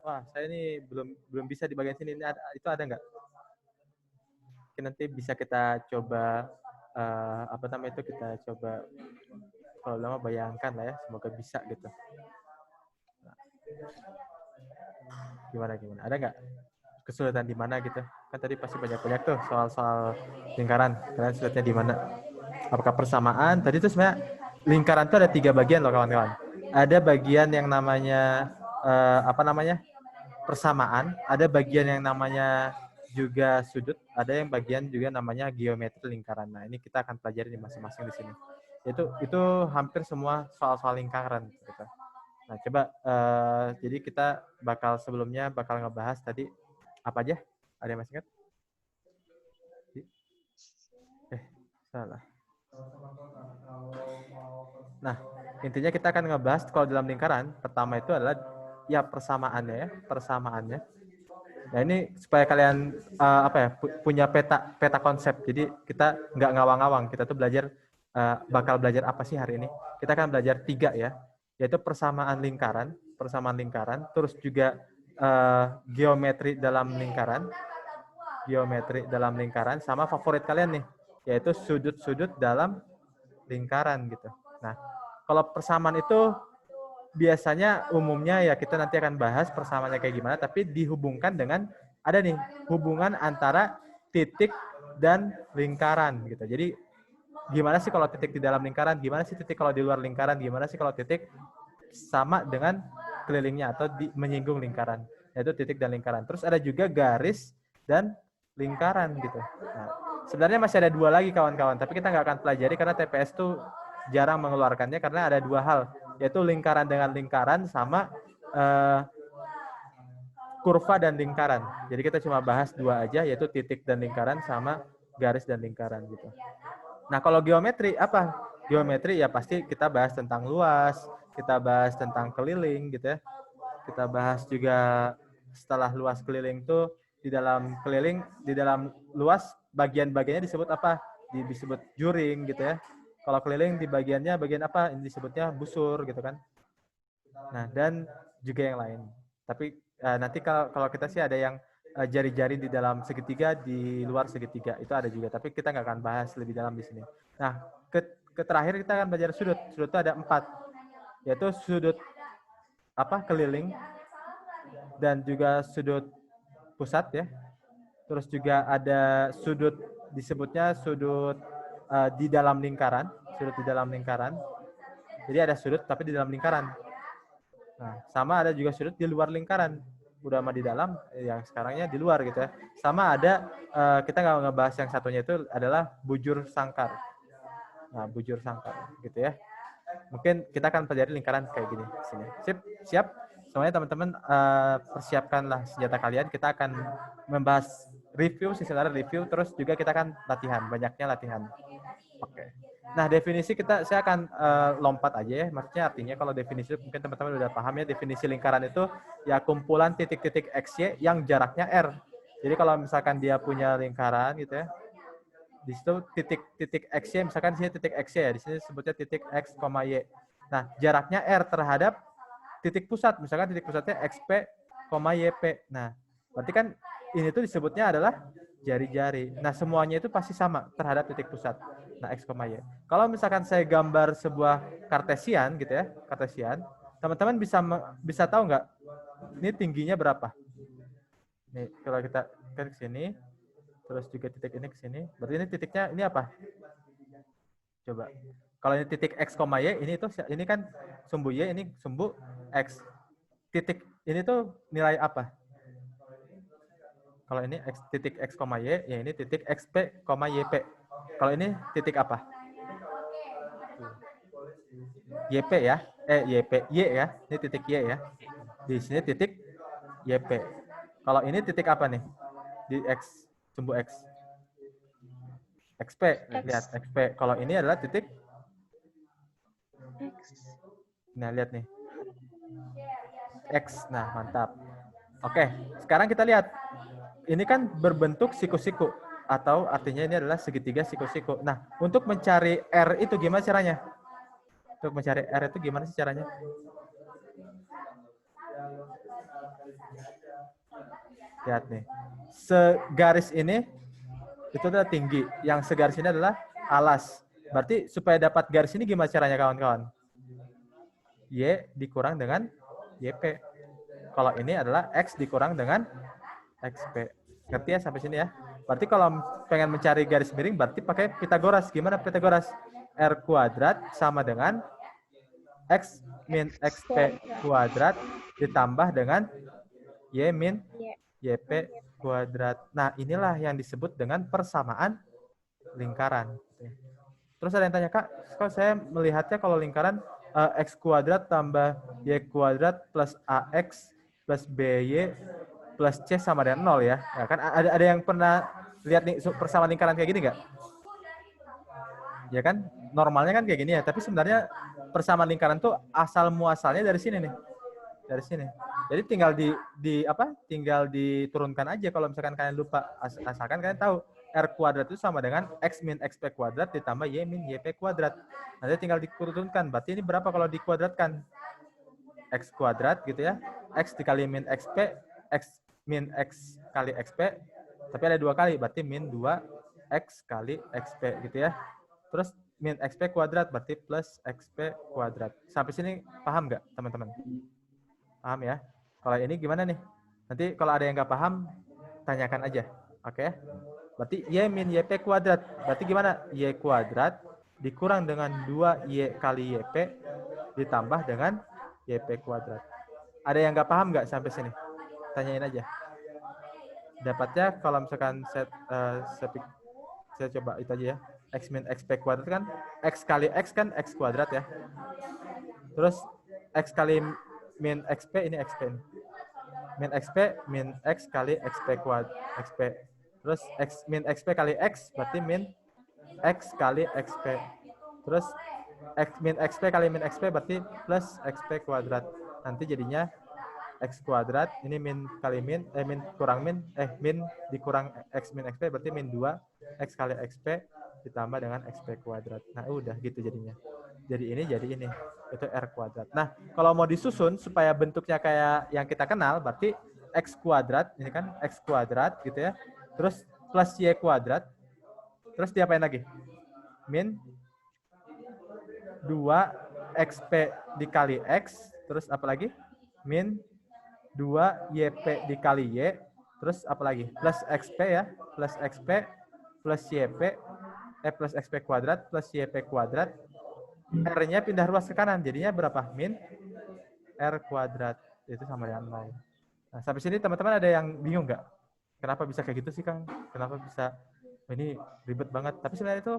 wah saya ini belum bisa di bagian sini, ini itu ada nggak? Mungkin nanti bisa kita coba apa namanya itu, kita coba kalau lama bayangkan lah ya, semoga bisa gitu. Nah, gimana? Ada nggak kesulitan di mana gitu? Kan tadi pasti banyak tuh soal lingkaran. Kalian sulitnya di mana? Apakah persamaan? Tadi tuh sebenarnya lingkaran tuh ada 3 bagian loh kawan-kawan. Ada bagian yang namanya apa namanya? Persamaan, ada bagian yang namanya juga sudut, ada yang bagian juga namanya geometri lingkaran. Nah, ini kita akan pelajari di masing-masing di sini. Itu hampir semua soal-soal lingkaran gitu. Nah, coba jadi kita sebelumnya bakal ngebahas tadi apa aja? Ada yang masih ingat? Salah. Nah, intinya kita akan ngebahas kalau dalam lingkaran, pertama itu adalah ya persamaannya. Nah, ini supaya kalian punya peta konsep. Jadi kita nggak ngawang-ngawang, kita tuh bakal belajar apa sih hari ini? Kita akan belajar 3 ya, yaitu persamaan lingkaran, terus juga geometri dalam lingkaran, sama favorit kalian nih, yaitu sudut-sudut dalam lingkaran gitu. Nah, kalau persamaan itu biasanya umumnya ya kita nanti akan bahas persamaannya kayak gimana, tapi dihubungkan dengan ada nih hubungan antara titik dan lingkaran gitu. Jadi gimana sih kalau titik di dalam lingkaran, gimana sih titik kalau di luar lingkaran, gimana sih kalau titik sama dengan kelilingnya atau menyinggung lingkaran, yaitu titik dan lingkaran. Terus ada juga garis dan lingkaran gitu. Nah, sebenarnya masih ada 2 lagi kawan-kawan, tapi kita nggak akan pelajari karena TPS tuh jarang mengeluarkannya karena ada 2 hal, yaitu lingkaran dengan lingkaran sama kurva dan lingkaran. Jadi kita cuma bahas 2 aja, yaitu titik dan lingkaran sama garis dan lingkaran gitu. Nah, kalau geometri apa? Geometri ya pasti kita bahas tentang luas, kita bahas tentang keliling gitu ya. Kita bahas juga setelah luas keliling tuh di dalam luas bagian-bagiannya disebut apa? Disebut juring gitu ya. Kalau keliling di bagian apa? Ini disebutnya busur gitu kan. Nah, dan juga yang lain. Tapi nanti kalau kita sih ada yang jari-jari di dalam segitiga, di luar segitiga. Itu ada juga, tapi kita nggak akan bahas lebih dalam di sini. Nah, terakhir kita akan belajar sudut. Sudut itu ada 4, yaitu sudut keliling, dan juga sudut pusat ya. Terus juga ada sudut, disebutnya sudut di dalam lingkaran, sudut di dalam lingkaran. Jadi ada sudut tapi di dalam lingkaran. Nah, sama ada juga sudut di luar lingkaran. Udah mah di dalam, yang sekarangnya di luar gitu ya. Sama ada, kita nggak ngebahas yang satunya itu adalah bujur sangkar. Nah, bujur sangkar gitu ya. Mungkin kita akan pelajari lingkaran kayak gini. Sini. Siap? Semuanya teman-teman persiapkanlah senjata kalian. Kita akan membahas review, terus juga kita akan latihan, banyaknya latihan. Oke. Nah, definisi saya akan lompat aja ya. Maksudnya artinya kalau definisi mungkin teman-teman udah paham ya, definisi lingkaran itu ya kumpulan titik-titik XY yang jaraknya R. Jadi kalau misalkan dia punya lingkaran gitu ya, di situ titik XY, misalkan di sini titik XY ya, di sini sebutnya titik X, Y. Nah, jaraknya R terhadap titik pusat, misalkan titik pusatnya XP, YP. Nah, berarti kan ini tuh disebutnya adalah jari-jari. Nah, semuanya itu pasti sama terhadap titik pusat. Nah, X, Y. Kalau misalkan saya gambar sebuah kartesian gitu ya, kartesian, teman-teman bisa tahu nggak ini tingginya berapa? Nih, kalau kita ke sini, terus juga titik ini ke sini, berarti ini titiknya ini apa? Coba. Kalau ini titik X, Y, ini kan sumbu Y, ini sumbu X. Titik ini tuh nilai apa? Kalau ini titik X, Y, ya ini titik XP, YP. Kalau ini titik apa? YP ya. YP. Y ya. Ini titik Y ya. Di sini titik YP. Kalau ini titik apa nih? Di X, sumbu X. XP. Lihat, XP. Kalau ini adalah titik X. Nah, lihat nih. X. Nah, mantap. Oke, sekarang kita lihat. Ini kan berbentuk siku-siku, atau artinya ini adalah segitiga siku-siku. Nah, untuk mencari R itu gimana caranya? Untuk mencari R itu gimana sih caranya? Lihat nih. Segaris ini itu adalah tinggi. Yang segaris ini adalah alas. Berarti supaya dapat garis ini gimana caranya kawan-kawan? Y dikurang dengan YP. Kalau ini adalah X dikurang dengan XP. Ngerti ya sampai sini ya? Berarti kalau pengen mencari garis miring berarti pakai Pitagoras. Gimana Pitagoras? R kuadrat sama dengan X min XP kuadrat ditambah dengan Y min YP kuadrat. Nah, inilah yang disebut dengan persamaan lingkaran. Terus ada yang tanya, Kak, kok saya melihatnya kalau lingkaran X kuadrat tambah Y kuadrat plus AX plus BY plus C sama dengan 0 ya. Ya kan ada yang pernah lihat nih persamaan lingkaran kayak gini nggak? Ya kan normalnya kan kayak gini ya, tapi sebenarnya persamaan lingkaran tuh asal muasalnya dari sini nih. Dari sini. Jadi tinggal diturunkan aja kalau misalkan kalian lupa, asalkan kalian tahu R kuadrat itu sama dengan X min XP kuadrat ditambah Y min YP kuadrat. Nanti tinggal diturunkan. Berarti ini berapa kalau dikuadratkan? X kuadrat gitu ya. X dikali min XP, X min X kali XP, tapi ada 2 kali, berarti min 2X kali XP gitu ya. Terus min XP kuadrat, berarti plus XP kuadrat. Sampai sini paham nggak teman-teman? Paham ya? Kalau ini gimana nih? Nanti kalau ada yang nggak paham, tanyakan aja. Oke? Berarti Y min YP kuadrat. Berarti gimana? Y kuadrat dikurang dengan 2Y kali YP ditambah dengan YP kuadrat. Ada yang nggak paham nggak sampai sini? Tanyain aja. Dapatnya kalau misalkan saya coba itu aja ya. X min XP kuadrat kan X kali X kan X kuadrat ya. Terus X kali min XP ini XP. Min XP min X kali XP kuadrat XP. Terus X min XP kali X berarti min X kali XP. Terus X min XP kali min XP berarti plus XP kuadrat. Nanti jadinya X kuadrat, ini min kali min, min kurang min, min dikurang X min XP berarti min 2 X kali XP ditambah dengan XP kuadrat. Nah udah gitu jadinya. Jadi ini, itu R kuadrat. Nah kalau mau disusun supaya bentuknya kayak yang kita kenal, berarti X kuadrat, ini kan X kuadrat gitu ya. Terus plus Y kuadrat, terus diapain lagi? Min 2 XP dikali X, terus apa lagi? Min 2 YP dikali Y, terus apa lagi? Plus XP ya, plus XP, plus YP, plus XP kuadrat, plus YP kuadrat. R-nya pindah ruas ke kanan, jadinya berapa? Min R kuadrat. Itu sama dengan 0. Nah, sampai sini teman-teman ada yang bingung nggak? Kenapa bisa kayak gitu sih, Kang? Kenapa bisa, ini ribet banget. Tapi sebenarnya itu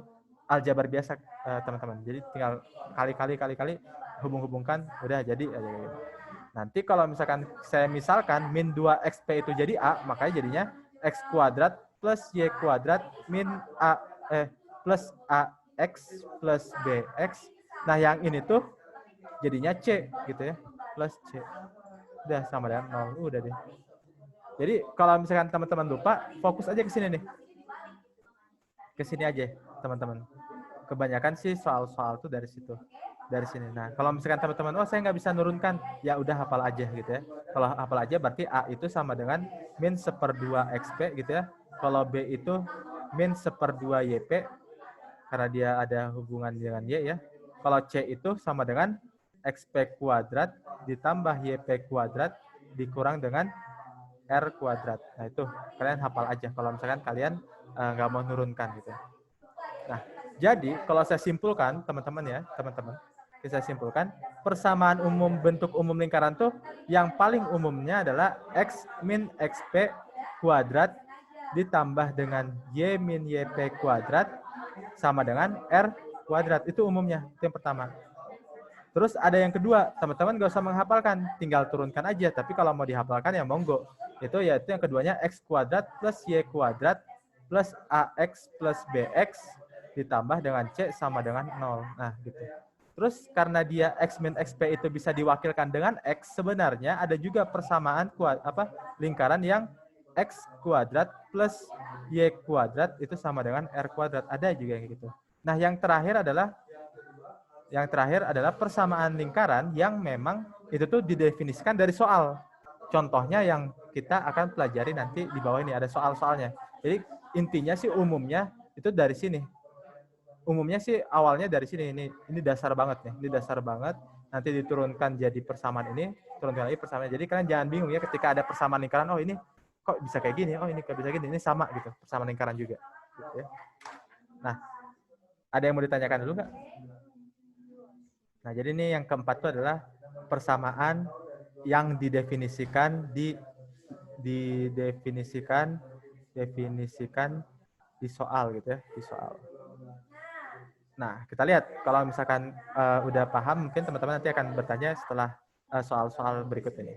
aljabar biasa, teman-teman. Jadi tinggal kali-kali hubung-hubungkan, udah jadi aja gitu. Nanti kalau misalkan saya misalkan min 2 XP itu jadi A, makanya jadinya X kuadrat plus Y kuadrat min plus AX plus BX. Nah yang ini tuh jadinya C gitu ya, plus C. Udah sama dengan 0, udah deh. Jadi kalau misalkan teman-teman lupa, fokus aja ke sini nih. Ke sini aja teman-teman. Kebanyakan sih soal-soal tuh dari situ. Dari sini. Nah, kalau misalkan teman-teman, saya nggak bisa nurunkan, ya udah hafal aja gitu ya. Kalau hafal aja berarti A itu sama dengan min 1/2 XP gitu ya. Kalau B itu min 1/2 YP, karena dia ada hubungan dengan Y ya. Kalau C itu sama dengan XP kuadrat ditambah YP kuadrat dikurang dengan R kuadrat. Nah, itu kalian hafal aja kalau misalkan kalian nggak mau nurunkan gitu. Nah, jadi kalau saya simpulkan, teman-teman ya, teman-teman, saya simpulkan, persamaan umum bentuk umum lingkaran tuh yang paling umumnya adalah X min XP kuadrat ditambah dengan Y min YP kuadrat sama dengan R kuadrat. Itu umumnya, itu yang pertama. Terus ada yang kedua, teman-teman gak usah menghafalkan, tinggal turunkan aja. Tapi kalau mau dihafalkan ya monggo. Itu yaitu yang keduanya X kuadrat plus Y kuadrat plus AX plus BX ditambah dengan C sama dengan 0. Nah, gitu. Terus karena dia X min XP itu bisa diwakilkan dengan X, sebenarnya ada juga persamaan lingkaran yang X kuadrat plus Y kuadrat itu sama dengan R kuadrat. Ada juga yang gitu. Nah, yang terakhir adalah persamaan lingkaran yang memang itu tuh didefinisikan dari soal. contohnya yang kita akan pelajari nanti di bawah ini, ada soal-soalnya. Jadi intinya sih umumnya itu dari sini. Umumnya sih awalnya dari sini, ini dasar banget nih, ini dasar banget, nanti diturunkan jadi persamaan ini, turunkan lagi persamaan. Jadi kalian jangan bingung ya ketika ada persamaan lingkaran, oh ini kok bisa kayak gini, oh ini kok bisa gini, ini sama gitu, persamaan lingkaran juga. Gitu ya. Nah, ada yang mau ditanyakan dulu nggak? Nah, jadi ini yang keempat itu adalah persamaan yang didefinisikan definisikan di soal gitu ya, di soal. Nah, kita lihat kalau misalkan udah paham, mungkin teman-teman nanti akan bertanya setelah soal-soal berikut ini.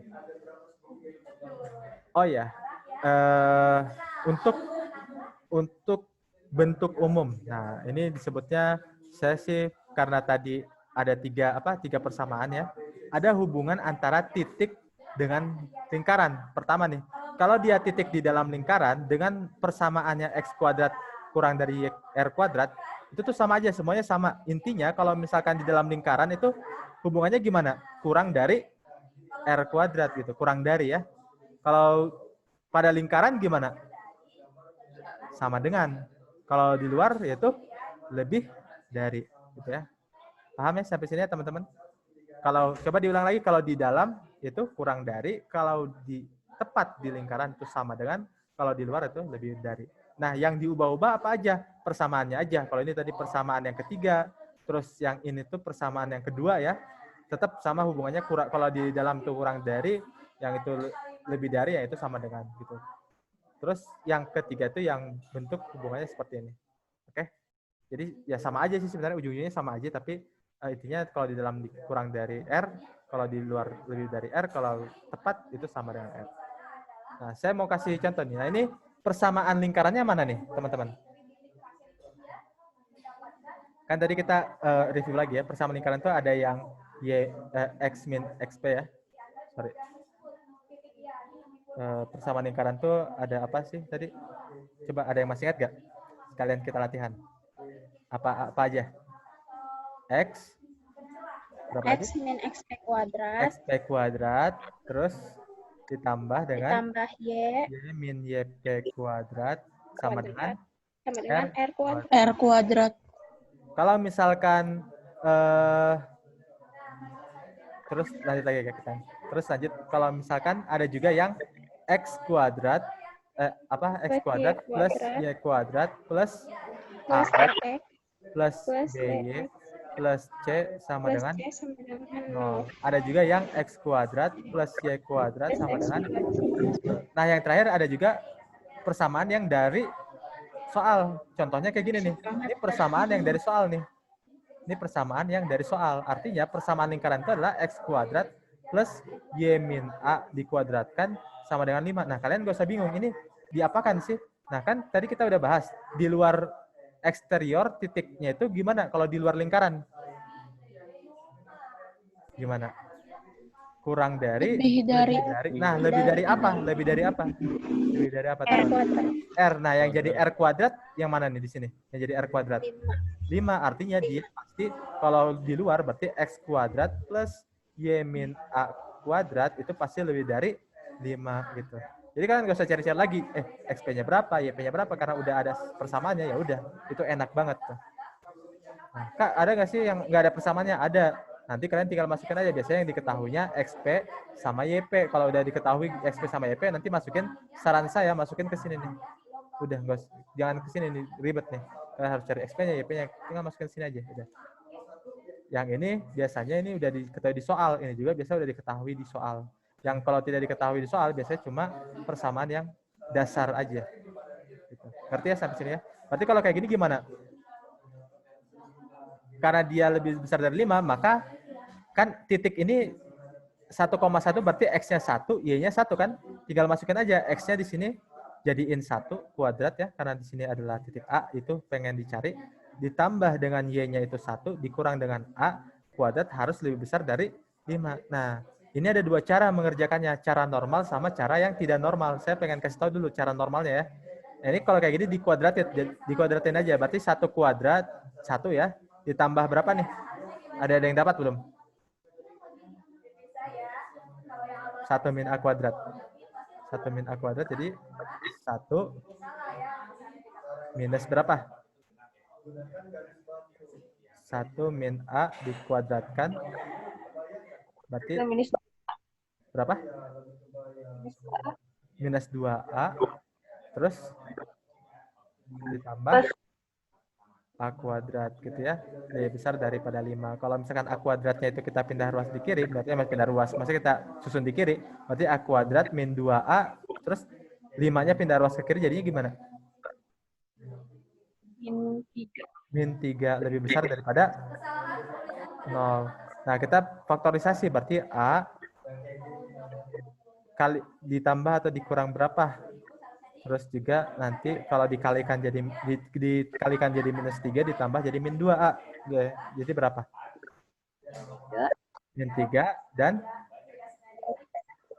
Oh ya, untuk bentuk umum. Nah, ini disebutnya, saya sih karena tadi ada tiga persamaan ya. Ada hubungan antara titik dengan lingkaran. Pertama nih, kalau dia titik di dalam lingkaran dengan persamaannya x kuadrat kurang dari r kuadrat, itu tuh sama aja, semuanya sama. Intinya kalau misalkan di dalam lingkaran itu hubungannya gimana? Kurang dari r kuadrat gitu, kurang dari ya. Kalau pada lingkaran gimana? Sama dengan. Kalau di luar yaitu lebih dari, gitu ya. Paham ya sampai sini ya teman-teman? Kalau coba diulang lagi, kalau di dalam itu kurang dari, kalau di tepat di lingkaran itu sama dengan, kalau di luar itu lebih dari. Nah, yang diubah-ubah apa aja? Persamaannya aja. Kalau ini tadi persamaan yang ketiga, terus yang ini tuh persamaan yang kedua ya, tetap sama hubungannya, kurang, kalau di dalam tuh kurang dari, yang itu lebih dari, ya itu sama dengan gitu. Terus yang ketiga itu yang bentuk hubungannya seperti ini. Oke? Jadi ya sama aja sih sebenarnya, ujung-ujungnya sama aja, tapi intinya kalau di dalam kurang dari R, kalau di luar lebih dari R, kalau tepat itu sama dengan R. Nah, saya mau kasih contoh nih. Nah, ini persamaan lingkarannya mana nih, teman-teman? Kan tadi kita review lagi ya, persamaan lingkaran itu ada yang X min XP ya. Sorry. Persamaan lingkaran tuh ada apa sih tadi? Coba ada yang masih ingat gak? Sekalian kita latihan. Apa aja? X berapa X min XP kuadrat. XP kuadrat, terus ditambah dengan Y min YP kuadrat sama dengan R kuadrat. Kalau misalkan terus lanjut lagi ya kita. Terus lanjut, kalau misalkan ada juga yang X kuadrat X kuadrat plus Y kuadrat plus AX plus BY plus C sama dengan 0. Ada juga yang X kuadrat plus Y kuadrat sama dengan 0. Nah, yang terakhir ada juga persamaan yang dari soal. Contohnya kayak gini nih. Ini persamaan yang dari soal nih. Ini persamaan yang dari soal. Artinya persamaan lingkaran itu adalah X kuadrat plus Y min A dikuadratkan sama dengan 5. Nah, kalian gak usah bingung. Ini diapakan sih? Nah, kan tadi kita udah bahas. Di luar eksterior titiknya itu gimana kalau di luar lingkaran? Gimana? Kurang dari, lebih dari. Nah, lebih dari apa? Lebih dari apa? Lebih dari apa? R kuadrat. R. Nah, yang jadi R kuadrat yang mana nih di sini? Yang jadi R kuadrat? 5. Artinya dia pasti kalau di luar berarti X kuadrat plus Y min A kuadrat itu pasti lebih dari 5 gitu. Jadi kalian nggak usah cari-cari lagi, XP-nya berapa, YP-nya berapa, karena udah ada persamaannya, ya udah, itu enak banget tuh. Nah, Kak, ada nggak sih yang nggak ada persamaannya? Ada. Nanti kalian tinggal masukkan aja. Biasanya yang diketahuinya XP sama YP. Kalau udah diketahui XP sama YP, nanti masukin, saran saya masukin ke sini nih. Udah, nggak, jangan ke sini nih, ribet nih. Kalian harus cari XP-nya, YP-nya, tinggal masukin sini aja. Udah. Yang ini biasanya ini udah diketahui di soal. Ini juga biasa udah diketahui di soal. Yang kalau tidak diketahui di soal, biasanya cuma persamaan yang dasar aja. Gitu. Ngerti ya sampai sini ya? Berarti kalau kayak gini gimana? Karena dia lebih besar dari 5, maka kan titik ini 1,1 berarti X-nya 1, Y-nya 1 kan? Tinggal masukin aja X-nya di sini jadiin 1 kuadrat ya, karena di sini adalah titik A, itu pengen dicari. Ditambah dengan Y-nya itu 1, dikurang dengan A kuadrat harus lebih besar dari 5. Nah, ini ada dua cara mengerjakannya, cara normal sama cara yang tidak normal. Saya pengen kasih tahu dulu cara normalnya ya. Nah, ini kalau kayak gini dikuadratin aja, berarti 1 kuadrat, 1 ya, ditambah berapa nih? Ada yang dapat belum? 1 min A kuadrat. 1 min A kuadrat, jadi 1 minus berapa? 1 min A dikuadratkan, berarti berapa? Minus 2A, terus ditambah A kuadrat gitu ya, lebih besar daripada 5. Kalau misalkan A kuadratnya itu kita pindah ruas di kiri, berarti pindah ruas, maksudnya kita susun di kiri, berarti A kuadrat min 2A, terus 5-nya pindah ruas ke kiri, jadinya gimana? Min 3 lebih besar daripada 0. Nah, kita faktorisasi, berarti A kali ditambah atau dikurang berapa? Terus juga nanti kalau dikalikan jadi minus 3 ditambah jadi min 2A. Jadi berapa? Min 3 dan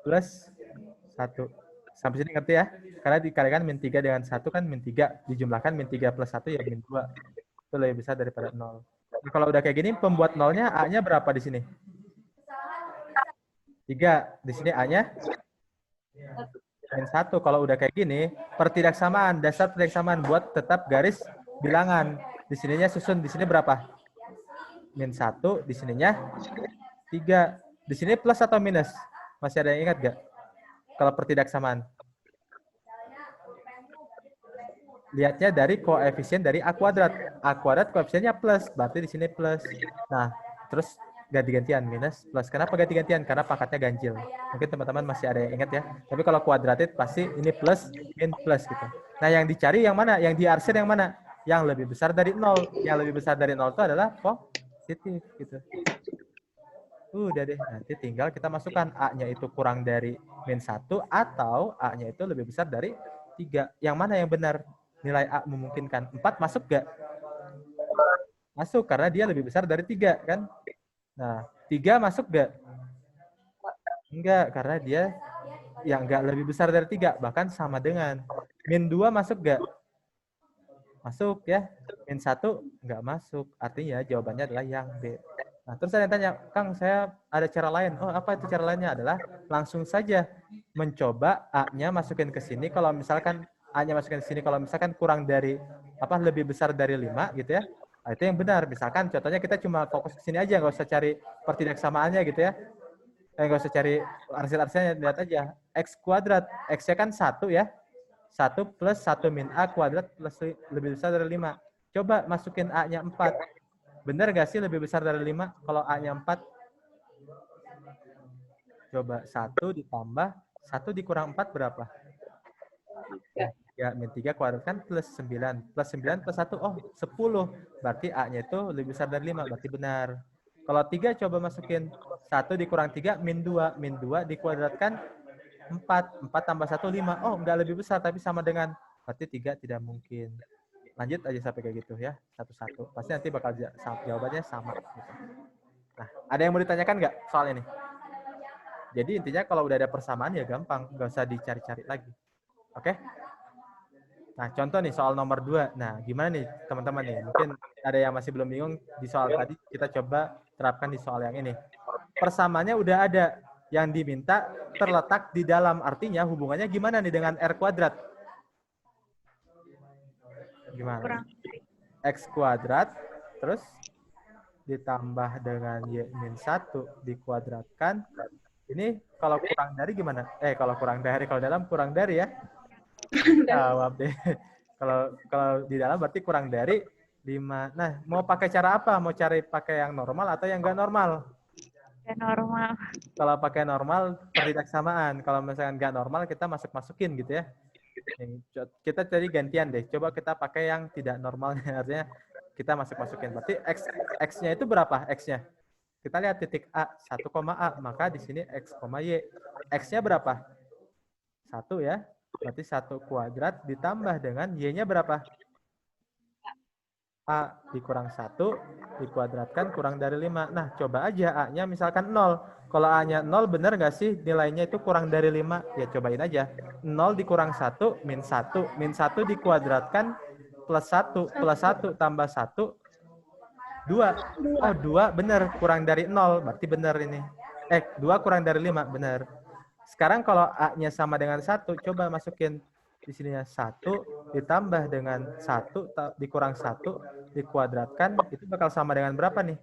plus 1. Sampai sini ngerti ya? Karena dikalikan min 3 dengan 1 kan min 3. Dijumlahkan min 3 plus 1 ya min 2. Itu lebih besar daripada 0. Nah, kalau udah kayak gini, pembuat nolnya A-nya berapa di sini? 3. Di sini A-nya min 1. Kalau udah kayak gini, pertidaksamaan, dasar pertidaksamaan buat tetap garis bilangan. Di sininya susun, di sini berapa? Min 1, di sininya 3. Di sini plus atau minus? Masih ada yang ingat gak? Kalau pertidaksamaan. Lihatnya dari koefisien dari A kuadrat. A kuadrat koefisiennya plus, berarti di sini plus. Nah, terus ganti-gantian minus plus. Kenapa ganti-gantian? Karena pangkatnya ganjil. Mungkin teman-teman masih ada yang ingat ya. Tapi kalau kuadratit pasti ini plus, min plus gitu. Nah, yang dicari yang mana? Yang diarsir yang mana? Yang lebih besar dari 0. Yang lebih besar dari 0 itu adalah positif gitu. Udah deh, nanti tinggal kita masukkan A-nya itu kurang dari min 1 atau A-nya itu lebih besar dari 3. Yang mana yang benar? Nilai A memungkinkan. 4 masuk gak? Masuk, karena dia lebih besar dari 3 kan? Nah, 3 masuk gak? Enggak, karena dia yang enggak lebih besar dari 3, bahkan sama dengan. Min 2 masuk gak? Masuk ya. Min 1 enggak masuk. Artinya jawabannya adalah yang B. Nah, terus saya tanya, Kang, saya ada cara lain. Oh, apa itu cara lainnya? Adalah langsung saja mencoba A-nya masukin ke sini. Kalau misalkan A-nya masukin ke sini, kalau misalkan kurang dari, lebih besar dari 5 gitu ya. Nah, itu yang benar. Misalkan contohnya kita cuma fokus ke sini aja, nggak usah cari pertidaksamaannya gitu ya. Nggak usah cari arsir-arsirnya, lihat aja. X kuadrat, X-nya kan 1 ya. 1 plus 1 min A kuadrat plus lebih besar dari 5. Coba masukin A-nya 4. Benar nggak sih lebih besar dari 5 kalau A-nya 4? Coba 1 ditambah 1 dikurang 4 berapa? Ya, min 3 kuadrat kan plus 9. Plus 9 plus 1, 10. Berarti A-nya itu lebih besar dari 5, berarti benar. Kalau 3 coba masukin 1 dikurang 3, min 2. Min 2 dikuadratkan 4. 4 tambah 1, 5. Oh, nggak lebih besar, tapi sama dengan. Berarti 3 tidak mungkin. Lanjut aja sampai kayak gitu ya, satu-satu. Pasti nanti bakal jawabannya sama. Gitu. Nah, ada yang mau ditanyakan nggak soal ini? Jadi intinya kalau udah ada persamaan ya gampang, nggak usah dicari-cari lagi. Oke? Nah, contoh nih soal nomor 2. Nah, gimana nih teman-teman nih? Mungkin ada yang masih belum bingung di soal tadi, kita coba terapkan di soal yang ini. Persamaannya udah ada, yang diminta terletak di dalam, artinya hubungannya gimana nih dengan R kuadrat? Gimana? X kuadrat, terus ditambah dengan Y min 1 dikuadratkan. Ini kalau kurang dari gimana? Kalau kurang dari, kalau dalam kurang dari ya. Jawab deh. Kalau di dalam berarti kurang dari 5. Nah, mau pakai cara apa? Mau cari pakai yang normal atau yang enggak normal? Yang normal. Kalau pakai normal, pertidaksamaan. Kalau misalkan enggak normal, kita masukin gitu ya. Kita tadi gantian deh. Coba kita pakai yang tidak normalnya. Artinya kita masukin. Berarti X-nya itu berapa? X-nya. Kita lihat titik A. 1, A. Maka di sini X, Y. X-nya berapa? 1 ya. Berarti 1 kuadrat ditambah dengan Y-nya berapa? A dikurang 1 dikuadratkan kurang dari 5. Nah, coba aja A-nya misalkan 0. Kalau A-nya 0, benar nggak sih nilainya itu kurang dari 5? Ya, cobain aja. 0 dikurang 1, min 1. Min 1 dikuadratkan plus 1. Plus 1 tambah 1, 2. Oh, 2 benar. Kurang dari 0. Berarti benar ini. 2 kurang dari 5. Benar. Sekarang kalau A-nya sama dengan 1, coba masukin di sininya 1 ditambah dengan 1 dikurang 1 dikuadratkan, itu bakal sama dengan berapa nih?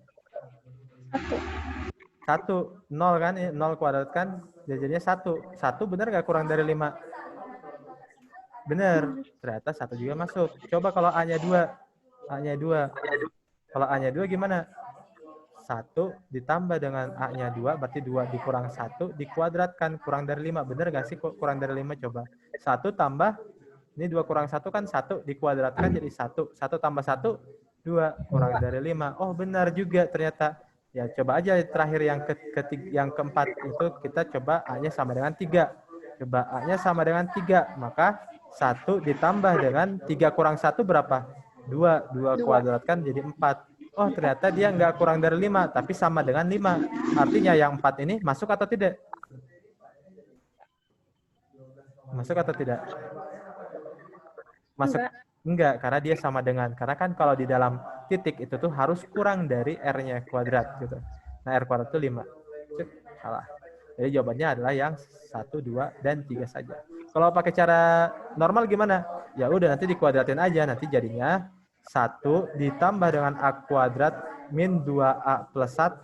1. 0 kan? 0 kuadratkan jadinya 1. 1 benar nggak kurang dari 5? Benar. Ternyata 1 juga masuk. Coba kalau A-nya 2. A-nya 2. Kalau A-nya 2 gimana? 1 ditambah dengan A-nya 2, berarti 2 dikurang 1, dikuadratkan, kurang dari 5. Bener nggak sih kurang dari 5? Coba. 1 tambah, ini 2 kurang 1 kan 1, dikuadratkan jadi 1. 1 tambah 1, 2 kurang dari 5. Oh, benar juga ternyata. Ya, coba aja terakhir yang keempat itu kita coba A-nya sama dengan 3. Coba A-nya sama dengan 3, maka 1 ditambah dengan 3 kurang 1 berapa? 2. 2 kuadratkan jadi 4. Oh, ternyata dia nggak kurang dari 5, tapi sama dengan 5. Artinya yang 4 ini masuk atau tidak? Masuk atau tidak? Masuk. Enggak, karena dia sama dengan. Karena kan kalau di dalam titik itu tuh harus kurang dari R-nya kuadrat. Gitu. Nah, R kuadrat itu 5. Salah. Jadi jawabannya adalah yang 1, 2, dan 3 saja. Kalau pakai cara normal gimana? Ya udah, nanti dikuadratin aja. Nanti jadinya 1 ditambah dengan A kuadrat min 2A plus 1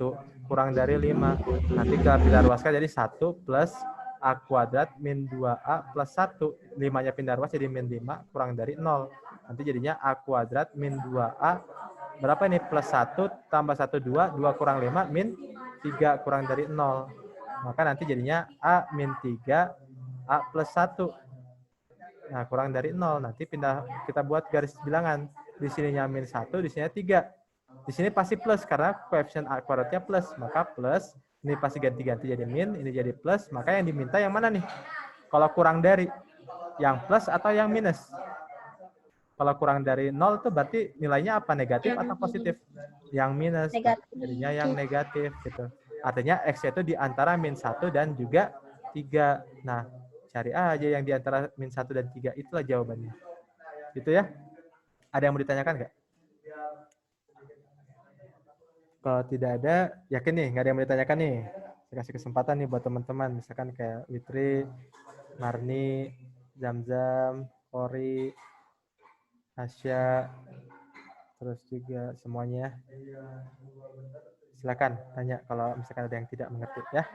kurang dari 5. Nanti kita ruaskan jadi 1 plus A kuadrat min 2A plus 1. 5-nya pindah ruas jadi min 5 kurang dari 0. Nanti jadinya A kuadrat min 2A. Berapa ini? Plus 1 tambah 1, 2. 2 kurang 5 min 3 kurang dari 0. Maka nanti jadinya A min 3 A plus 1. Nah, kurang dari 0. Nanti kita buat garis bilangan. Di sininya min 1, di sininya 3. Di sini pasti plus karena koefisien A kuadratnya plus. Maka plus, ini pasti ganti-ganti jadi min, ini jadi plus. Maka yang diminta yang mana nih? Kalau kurang dari, yang plus atau yang minus? Kalau kurang dari 0 itu berarti nilainya apa? Negatif atau positif? Yang minus. Jadinya yang negatif. Gitu. Artinya X itu di antara min 1 dan juga 3. Nah, cari aja yang di antara min 1 dan 3. Itulah jawabannya. Gitu ya. Ada yang mau ditanyakan nggak? Kalau tidak ada, yakin nih, nggak ada yang mau ditanyakan nih. Saya kasih kesempatan nih buat teman-teman. Misalkan kayak Witri, Marni, Zamzam, Ori, Asya, terus juga semuanya. Silakan tanya kalau misalkan ada yang tidak mengerti ya.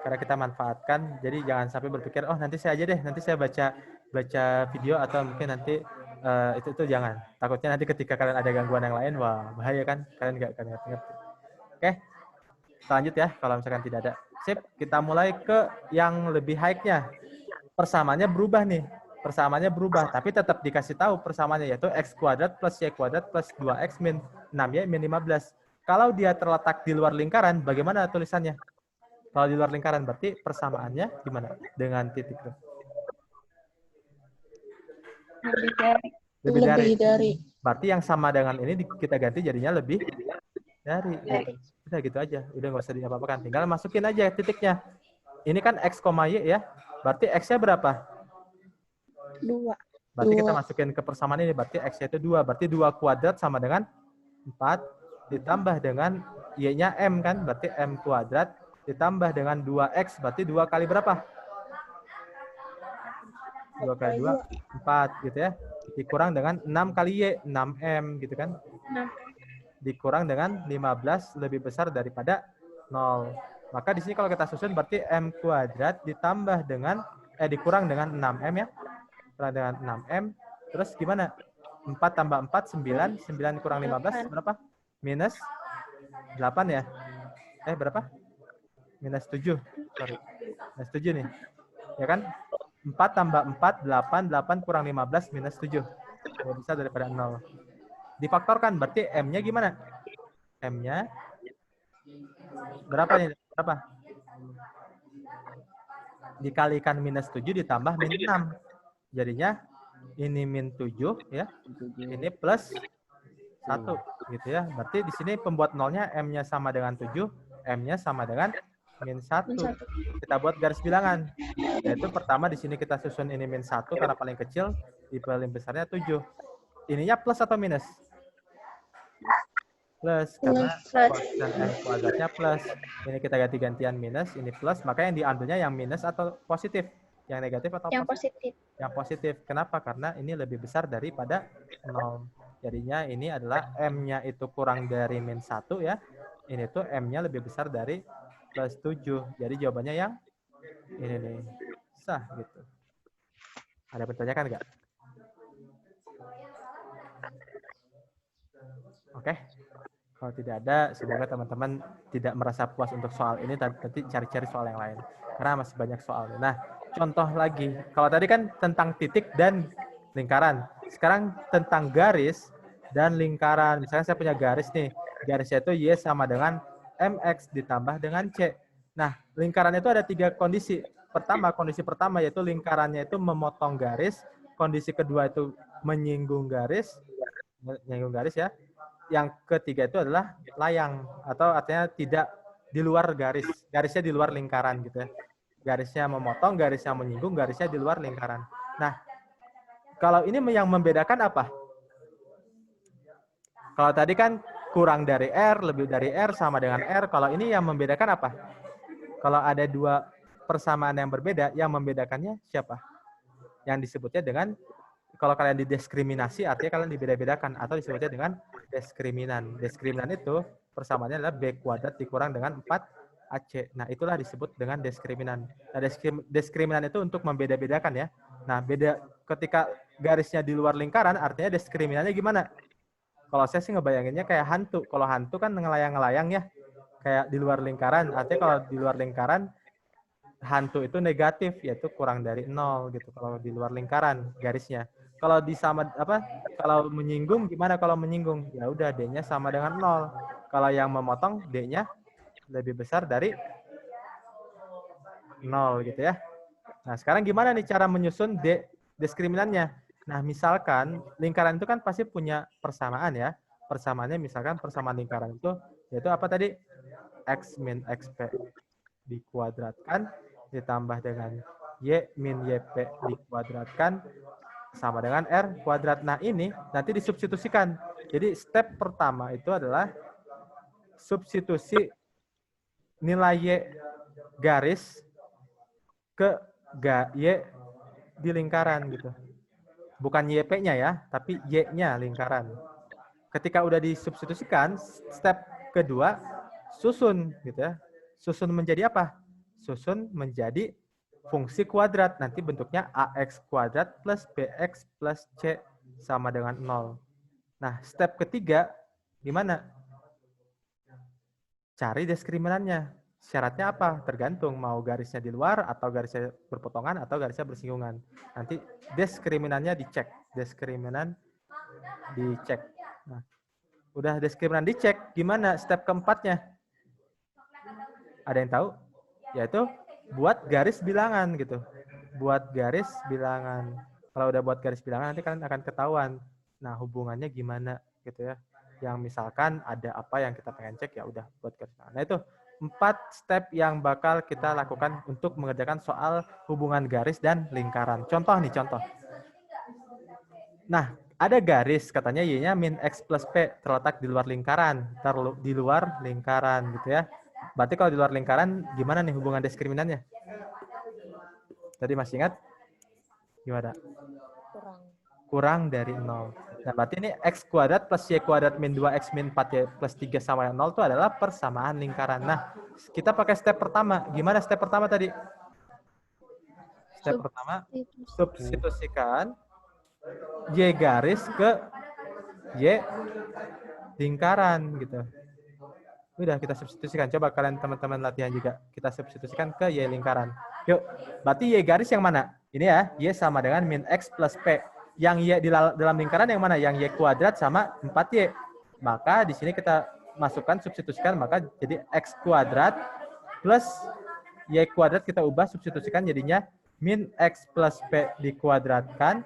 Karena kita manfaatkan, jadi jangan sampai berpikir, oh nanti saya aja deh, nanti saya baca video atau mungkin nanti itu jangan. Takutnya nanti ketika kalian ada gangguan yang lain, wah bahaya kan, kalian nggak akan ngerti. Oke, lanjut ya kalau misalkan tidak ada. Sip, kita mulai ke yang lebih high-nya. Persamaannya berubah nih. Persamaannya berubah, tapi tetap dikasih tahu persamaannya yaitu X kuadrat plus Y kuadrat plus 2X min 6Y min 15. Kalau dia terletak di luar lingkaran, bagaimana tulisannya? Kalau di luar lingkaran berarti persamaannya gimana? Dengan titik itu. Lebih dari. Berarti yang sama dengan ini kita ganti jadinya lebih dari. Udah gitu aja. Udah nggak usah diapa-apakan. Tinggal masukin aja titiknya. Ini kan X, Y ya. Berarti X-nya berapa? 2. Berarti kita masukin ke persamaan ini. Berarti X-nya itu 2. Berarti 2 kuadrat sama dengan 4. Ditambah dengan Y-nya M kan. Berarti M kuadrat. Ditambah dengan 2X. Berarti 2 kali berapa? 2 kali 2, 4 gitu ya. Dikurang dengan 6 kali Y. 6M gitu kan. Dikurang dengan 15 lebih besar daripada 0. Maka di sini kalau kita susun berarti M kuadrat ditambah dengan, dikurang dengan 6M ya. Kurang dengan 6M. Terus gimana? 4 tambah 4, 9. 9 kurang 15, berapa? Minus 8 ya? Berapa? Minus 7. Sorry. Minus 7 nih. Ya kan? 4 tambah 4, 8. 8 kurang 15, minus 7. Lebih besar daripada 0. Difaktorkan, berarti M-nya gimana? M-nya berapa nih? Berapa? Dikalikan minus 7 ditambah min 6. Jadinya ini min 7 ya. Ini plus 1 gitu ya. Berarti di sini pembuat nolnya M-nya sama dengan 7, M-nya sama dengan min 1. Kita buat garis bilangan. Yaitu pertama di sini kita susun ini min 1 karena paling kecil, di paling besarnya 7. Ininya plus atau minus? Plus, karena koefisien n kuadratnya plus. Ini kita ganti-gantian minus, ini plus, maka yang diambilnya yang minus atau positif? Yang negatif atau Yang positif? positif. Yang positif. Kenapa? Karena ini lebih besar daripada 0. Jadinya ini adalah M-nya itu kurang dari min 1 ya. Ini tuh M-nya lebih besar dari plus 7. Jadi jawabannya yang ini nih. Sah gitu. Ada pertanyaan nggak? Oke. Kalau tidak ada, semoga teman-teman tidak merasa puas untuk soal ini, tapi nanti cari-cari soal yang lain. Karena masih banyak soal. Nah, contoh lagi. Kalau tadi kan tentang titik dan lingkaran. Sekarang tentang garis dan lingkaran. Misalnya saya punya garis nih. Garisnya itu Y sama dengan MX ditambah dengan C. Nah, lingkaran itu ada 3 kondisi. Kondisi pertama yaitu lingkarannya itu memotong garis. Kondisi kedua itu menyinggung garis ya. Yang ketiga itu adalah layang atau artinya tidak di luar garis. Garisnya di luar lingkaran gitu ya. Garisnya memotong, garisnya menyinggung, garisnya di luar lingkaran. Nah, kalau ini yang membedakan apa? Kalau tadi kan kurang dari R, lebih dari R, sama dengan R. Kalau ini yang membedakan apa? Kalau ada 2 persamaan yang berbeda, yang membedakannya siapa? Yang disebutnya dengan, kalau kalian didiskriminasi, artinya kalian dibeda-bedakan, atau disebutnya dengan diskriminan. Diskriminan itu persamaannya adalah B kuadrat dikurang dengan 4AC. Nah, itulah disebut dengan diskriminan. Nah, diskriminan itu untuk membeda-bedakan ya. Nah, beda ketika garisnya di luar lingkaran, artinya diskriminannya gimana? Kalau saya sih ngebayanginnya kayak hantu. Kalau hantu kan ngelayang-ngelayang ya. Kayak di luar lingkaran. Artinya kalau di luar lingkaran, hantu itu negatif, yaitu kurang dari 0 gitu. Kalau di luar lingkaran garisnya. Kalau kalau menyinggung gimana kalau menyinggung? Ya udah D-nya sama dengan 0. Kalau yang memotong D-nya lebih besar dari 0 gitu ya. Nah, sekarang gimana nih cara menyusun diskriminan-nya? Nah, misalkan lingkaran itu kan pasti punya persamaan ya. Persamaannya misalkan persamaan lingkaran itu yaitu apa tadi? X min XP dikuadratkan ditambah dengan Y min YP dikuadratkan sama dengan R kuadrat. Nah, ini nanti disubstitusikan. Jadi step pertama itu adalah substitusi nilai Y garis ke Y di lingkaran gitu. Bukan YP-nya ya, tapi Y-nya lingkaran. Ketika udah disubstitusikan, step kedua susun gitu ya. Susun menjadi apa? Susun menjadi fungsi kuadrat. Nanti bentuknya AX kuadrat plus BX plus C sama dengan 0. Nah, step ketiga gimana? Cari diskriminan-nya. Syaratnya apa? Tergantung mau garisnya di luar atau garisnya berpotongan atau garisnya bersinggungan. Nanti diskriminan-nya dicek. Diskriminan dicek. Nah, udah diskriminan dicek, gimana step keempatnya? Ada yang tahu? Yaitu buat garis bilangan gitu. Buat garis bilangan. Kalau udah buat garis bilangan nanti kalian akan ketahuan. Nah, hubungannya gimana gitu ya. Yang misalkan ada apa yang kita pengen cek, ya udah buat garis bilangan. Nah, itu 4 step yang bakal kita lakukan untuk mengerjakan soal hubungan garis dan lingkaran. Contoh nih, contoh. Nah, ada garis katanya Y-nya min X plus P terletak di luar lingkaran. Di luar lingkaran gitu ya. Berarti kalau di luar lingkaran gimana nih hubungan diskriminannya? Tadi masih ingat? Gimana? Kurang dari 0. Nah, berarti ini X kuadrat plus Y kuadrat min 2X min 4Y plus 3 sama 0 itu adalah persamaan lingkaran. Nah, kita pakai step pertama. Gimana step pertama tadi? Step pertama, substitusikan Y garis ke Y lingkaran gitu. Udah kita substitusikan. Coba kalian teman-teman latihan juga. Kita substitusikan ke Y lingkaran. Yuk, berarti Y garis yang mana? Ini ya, Y sama dengan min X plus P. Yang Y di dalam lingkaran yang mana? Yang Y kuadrat sama 4Y. Maka di sini kita masukkan, substitusikan, maka jadi X kuadrat plus Y kuadrat kita ubah, substitusikan jadinya min X plus P dikuadratkan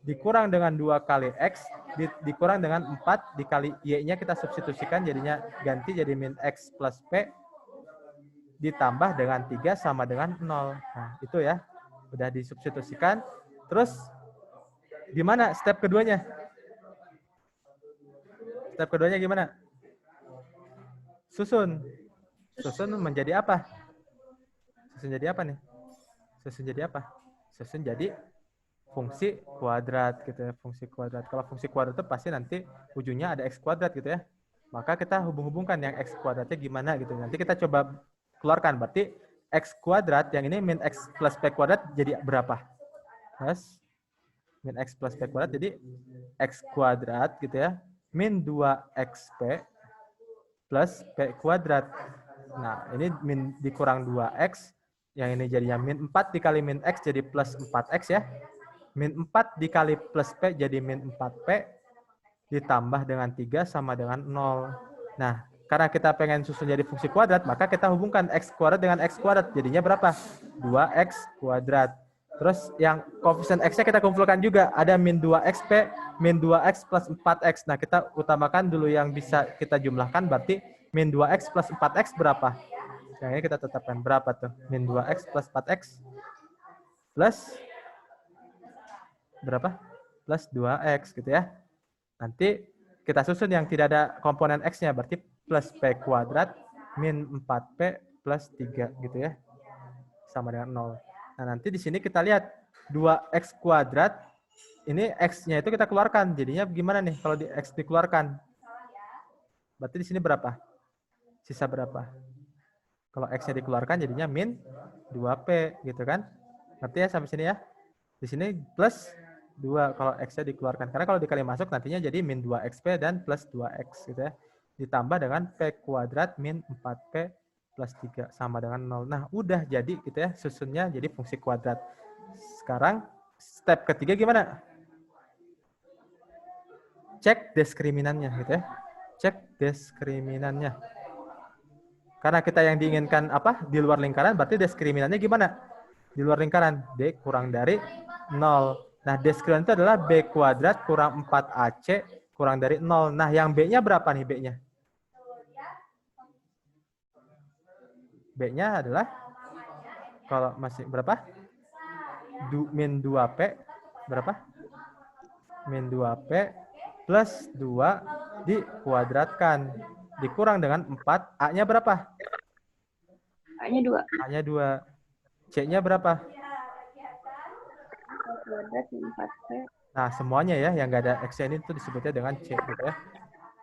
dikurang dengan 2 kali X dikurang dengan 4 dikali Y-nya kita substitusikan jadinya ganti jadi min X plus P ditambah dengan 3 sama dengan 0. Nah, itu ya. Udah disubstitusikan. Terus gimana step keduanya? Step keduanya gimana? Susun. Susun menjadi apa? Susun jadi apa nih? Susun jadi apa? Susun jadi fungsi kuadrat gitu ya, fungsi kuadrat. Kalau fungsi kuadrat itu pasti nanti ujungnya ada x kuadrat gitu ya. Maka kita hubung-hubungkan yang x kuadratnya gimana gitu. Nanti kita coba keluarkan. Berarti x kuadrat yang ini min x plus p kuadrat jadi berapa? Plus min x plus p kuadrat jadi x kuadrat gitu ya. Min 2xp plus p kuadrat. Nah, ini min dikurang 2x. Yang ini jadinya min 4 dikali min x jadi plus 4x ya. Min 4 dikali plus P jadi min 4P ditambah dengan 3 sama dengan 0. Nah, karena kita pengen susun jadi fungsi kuadrat, maka kita hubungkan X kuadrat dengan X kuadrat. Jadinya berapa? 2X kuadrat. Terus yang koefisien X-nya kita kumpulkan juga. Ada min 2XP, min 2X plus 4X. Nah, kita utamakan dulu yang bisa kita jumlahkan. Berarti min 2X plus 4X berapa? Yang ini kita tetapkan berapa tuh? Min 2X plus 4X plus berapa? Plus 2x gitu ya. Nanti kita susun yang tidak ada komponen x-nya, berarti plus p kuadrat min 4p plus 3 gitu ya. Sama dengan 0. Nah, nanti di sini kita lihat 2x kuadrat, ini x-nya itu kita keluarkan. Jadinya gimana nih kalau di x dikeluarkan? Berarti di sini berapa? Sisa berapa? Kalau x-nya dikeluarkan jadinya min 2p gitu kan. Ngerti ya sampai sini ya? Di sini plus 2 kalau x-nya dikeluarkan. Karena kalau dikali masuk nantinya jadi min 2xp dan plus 2x gitu ya. Ditambah dengan p kuadrat min 4p plus 3 sama dengan 0. Nah, udah jadi gitu ya susunnya jadi fungsi kuadrat. Sekarang step ketiga gimana? Cek diskriminannya gitu ya. Cek diskriminannya. Karena kita yang diinginkan apa? Di luar lingkaran, berarti diskriminannya gimana? Di luar lingkaran, D kurang dari 0. Nah, diskriminant itu adalah B kuadrat kurang 4AC kurang dari 0. Nah, yang B-nya berapa nih B-nya? B-nya adalah, kalau masih berapa? Min 2P, berapa? Min 2P plus 2 dikuadratkan. Dikurang dengan 4, A-nya berapa? A-nya 2. A-nya 2. C-nya berapa? Kuadrat 4P. Nah, semuanya ya, yang nggak ada X-nya ini tuh disebutnya dengan C gitu ya.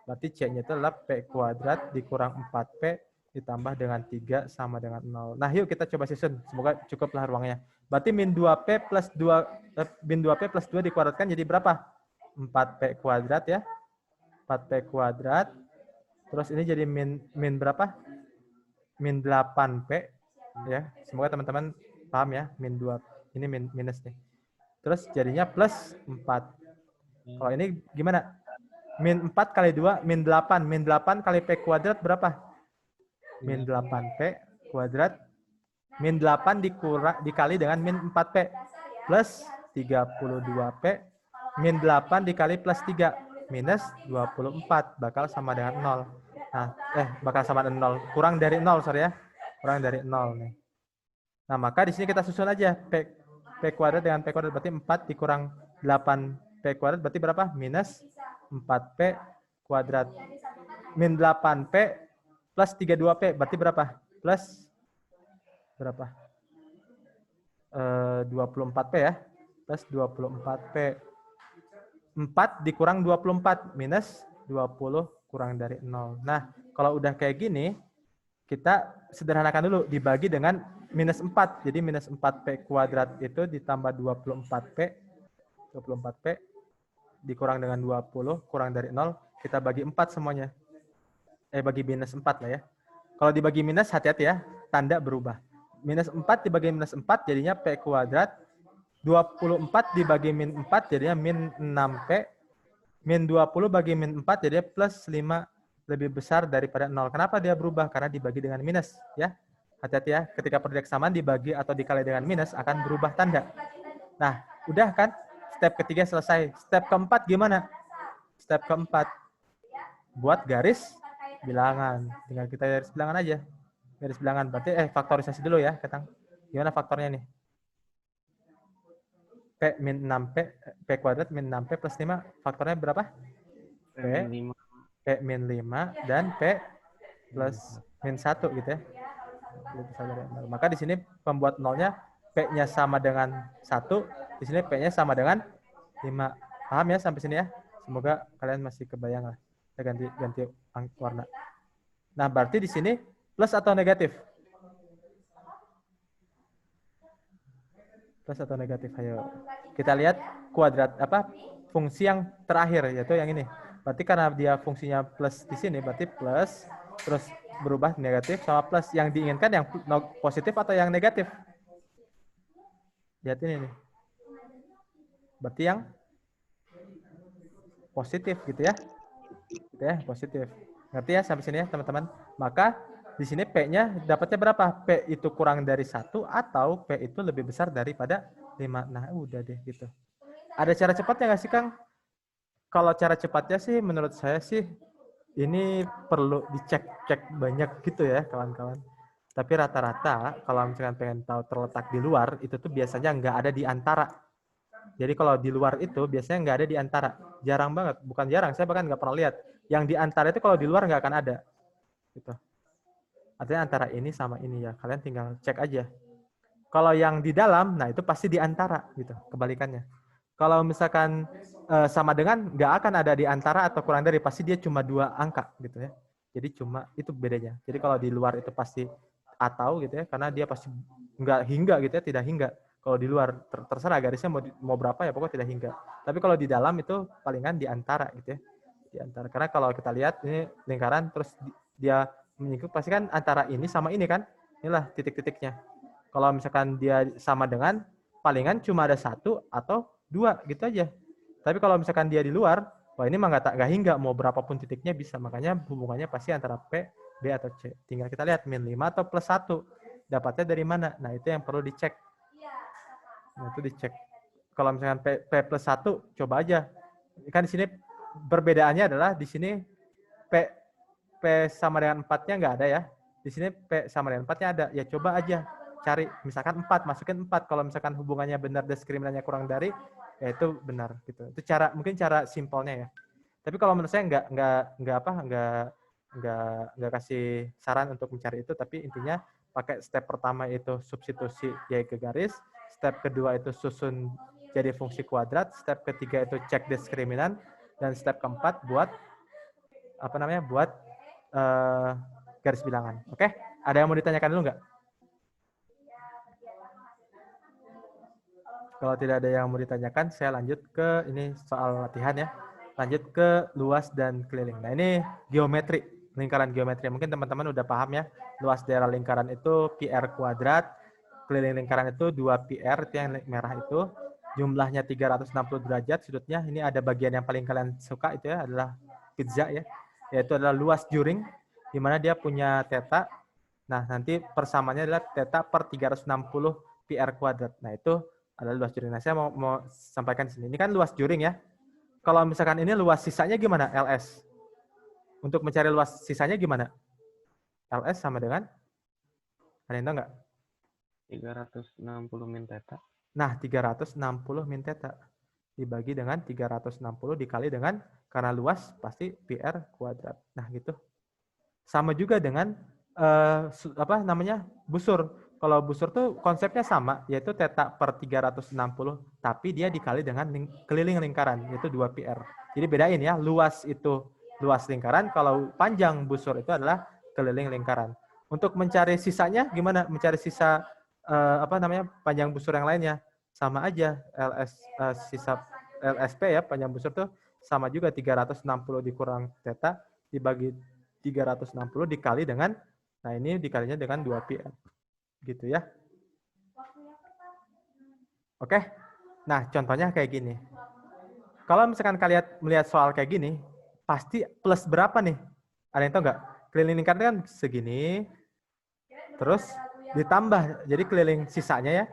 Berarti C-nya itu adalah P kuadrat dikurang 4P ditambah dengan 3 sama dengan 0. Nah, yuk kita coba susun. Semoga cukuplah ruangnya. Berarti min 2P plus 2, min 2P plus 2 dikuadratkan jadi berapa? 4P kuadrat ya. 4P kuadrat. Terus ini jadi min berapa? Min 8P. Ya, semoga teman-teman paham ya. Min 2, ini minus nih. Terus jadinya plus 4. Kalau ini gimana? Min 4 kali 2, min 8. Min 8 kali P kuadrat berapa? Min 8P kuadrat. Min 8 dikali dengan min 4P. Plus 32P. Min 8 dikali plus 3. Minus 24. Bakal sama dengan 0. Nah, bakal sama dengan 0. Kurang dari 0, sorry ya. Kurang dari 0 nih. Nah, maka di sini kita susun aja. P kuadrat dengan P kuadrat berarti 4 dikurang 8P kuadrat berarti berapa? Minus 4P kuadrat. Min 8P plus 32P berarti berapa? Plus berapa? 24P ya. Plus 24P. 4 dikurang 24 minus 20 kurang dari 0. Nah, kalau udah kayak gini, kita sederhanakan dulu, dibagi dengan minus 4. Jadi minus 4P kuadrat itu ditambah 24P dikurang dengan 20 kurang dari 0. Kita bagi 4 semuanya. Bagi minus 4 lah ya. Kalau dibagi minus, hati-hati ya, tanda berubah. Minus 4 dibagi minus 4 jadinya P kuadrat. 24 dibagi min 4 jadinya min 6P. Min 20 bagi min 4 jadinya plus 5 lebih besar daripada 0. Kenapa dia berubah? Karena dibagi dengan minus. Ya, hati-hati ya. Ketika produk samaan dibagi atau dikali dengan minus akan berubah tanda. Nah, udah kan? Step ketiga selesai. Step keempat gimana? Step keempat. Buat garis bilangan. Tinggal kita garis bilangan aja. Garis bilangan. Berarti faktorisasi dulu ya, Ketang. Gimana faktornya nih? P min 6P, P kuadrat min 6P plus 5. Faktornya berapa? P min 5 dan P plus min 1 gitu ya. Lebih besar dari 0. Maka di sini pembuat nolnya P-nya sama dengan 1, di sini P-nya sama dengan 5. Paham ya sampai sini ya? Semoga kalian masih kebayang lah. Saya ganti warna. Nah, berarti di sini plus atau negatif? Plus atau negatif? Ayo. Kita lihat kuadrat fungsi yang terakhir yaitu yang ini. Berarti karena dia fungsinya plus di sini berarti plus terus berubah negatif sama plus. Yang diinginkan yang positif atau yang negatif? Lihat ini nih. Berarti yang positif gitu ya. Gitu ya, positif. Ngerti ya sampai sini ya, teman-teman? Maka di sini P-nya dapatnya berapa? P itu kurang dari 1 atau P itu lebih besar daripada 5. Nah, udah deh gitu. Ada cara cepatnya nggak sih, Kang? Kalau cara cepatnya sih menurut saya sih ini perlu dicek banyak gitu ya, kawan-kawan. Tapi rata-rata kalau misalkan pengen tahu terletak di luar, itu tuh biasanya nggak ada di antara. Jadi kalau di luar itu biasanya nggak ada di antara. Jarang banget. Bukan jarang, saya bahkan nggak pernah lihat. Yang di antara itu kalau di luar nggak akan ada. Gitu. Artinya antara ini sama ini ya. Kalian tinggal cek aja. Kalau yang di dalam, nah itu pasti di antara. Gitu, kebalikannya. Kalau misalkan sama dengan nggak akan ada di antara atau kurang dari, pasti dia cuma 2 angka. Gitu ya. Jadi cuma itu bedanya. Jadi kalau di luar itu pasti atau gitu ya. Karena dia pasti nggak hingga gitu ya. Tidak hingga. Kalau di luar terserah garisnya mau berapa ya pokoknya tidak hingga. Tapi kalau di dalam itu palingan di antara gitu ya. Di antara. Karena kalau kita lihat ini lingkaran terus dia menyingkuk pasti kan antara ini sama ini kan. Inilah titik-titiknya. Kalau misalkan dia sama dengan palingan cuma ada 1 atau 2 gitu aja. Tapi kalau misalkan dia di luar, wah ini mah nggak hingga mau berapapun titiknya bisa. Makanya hubungannya pasti antara P, B atau C. Tinggal kita lihat min 5 atau plus 1. Dapatnya dari mana? Nah, itu yang perlu dicek. Nah, itu dicek. Kalau misalkan P plus 1, coba aja. Kan di sini perbedaannya adalah di sini P sama dengan 4-nya nggak ada ya. Di sini P sama dengan 4-nya ada. Ya coba aja cari. Misalkan 4, masukin 4. Kalau misalkan hubungannya benar, diskriminannya kurang dari, ya itu benar. Gitu. Itu mungkin cara simpelnya ya. Tapi kalau menurut saya nggak kasih saran untuk mencari itu. Tapi intinya pakai step pertama itu substitusi Y ke garis. Step kedua itu susun jadi fungsi kuadrat, step ketiga itu cek diskriminan, dan step keempat buat garis bilangan. Oke? Ada yang mau ditanyakan dulu nggak? Kalau tidak ada yang mau ditanyakan, saya lanjut ke ini soal latihan ya. Lanjut ke luas dan keliling. Nah ini geometri, lingkaran geometri. Mungkin teman-teman udah paham ya. Luas daerah lingkaran itu PR kuadrat, keliling lingkaran itu 2PR, itu yang merah itu. Jumlahnya 360 derajat, sudutnya ini ada bagian yang paling kalian suka itu ya, adalah pizza ya. Yaitu adalah luas juring, di mana dia punya theta. Nah, nanti persamaannya adalah theta per 360 PR kuadrat. Nah, itu adalah luas juring. Nah, saya mau sampaikan di sini. Ini kan luas juring ya. Kalau misalkan ini luas sisanya gimana? LS. Untuk mencari luas sisanya gimana? LS sama dengan? Ada yang tahu nggak? 360 min theta. Nah, 360 min theta dibagi dengan 360 dikali dengan, karena luas pasti PR kuadrat. Nah, gitu. Sama juga dengan busur. Kalau busur tuh konsepnya sama, yaitu theta per 360, tapi dia dikali dengan keliling lingkaran, yaitu 2PR. Jadi bedain ya, luas itu luas lingkaran, kalau panjang busur itu adalah keliling lingkaran. Untuk mencari sisanya gimana? Mencari sisa panjang busur yang lainnya, sama aja sisa LSP ya, panjang busur tuh sama juga 360 dikurang theta dibagi 360 dikali dengan, nah ini dikalinya dengan 2PR. Gitu ya. Oke. Nah, contohnya kayak gini. Kalau misalkan kalian melihat soal kayak gini, pasti plus berapa nih? Ada yang tahu nggak? Keliling lingkaran kan segini, terus ditambah, jadi keliling sisanya ya.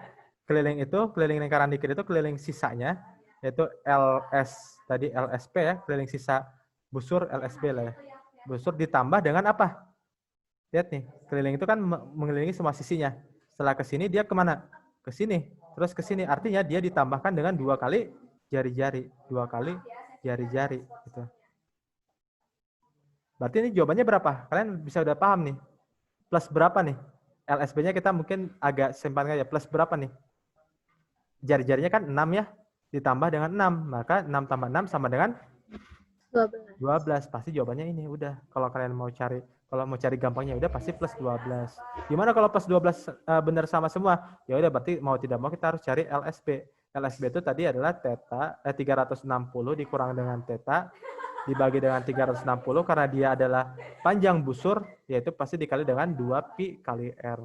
Keliling lingkaran dikit itu keliling sisanya, yaitu LS, tadi LSP ya, keliling sisa busur LSB lah ya. Busur ditambah dengan apa? Lihat nih, keliling itu kan mengelilingi semua sisinya. Setelah ke sini dia kemana? Ke sini, terus ke sini. Artinya dia ditambahkan dengan 2 kali jari-jari, 2 kali jari-jari gitu. Berarti ini jawabannya berapa? Kalian bisa udah paham nih. Plus berapa nih? LSB-nya kita mungkin agak simpan aja. Plus berapa nih? Jari-jarinya kan 6 ya. Ditambah dengan 6. Maka 6 tambah 6 sama dengan 12. 12. Pasti jawabannya ini. Udah. Kalau kalian mau cari gampangnya udah pasti plus 12. Gimana kalau plus 12 benar sama semua? Ya udah berarti mau tidak mau kita harus cari LSB. LSB itu tadi adalah theta 360 dikurang dengan theta dibagi dengan 360 karena dia adalah panjang busur, yaitu pasti dikali dengan 2pi kali R.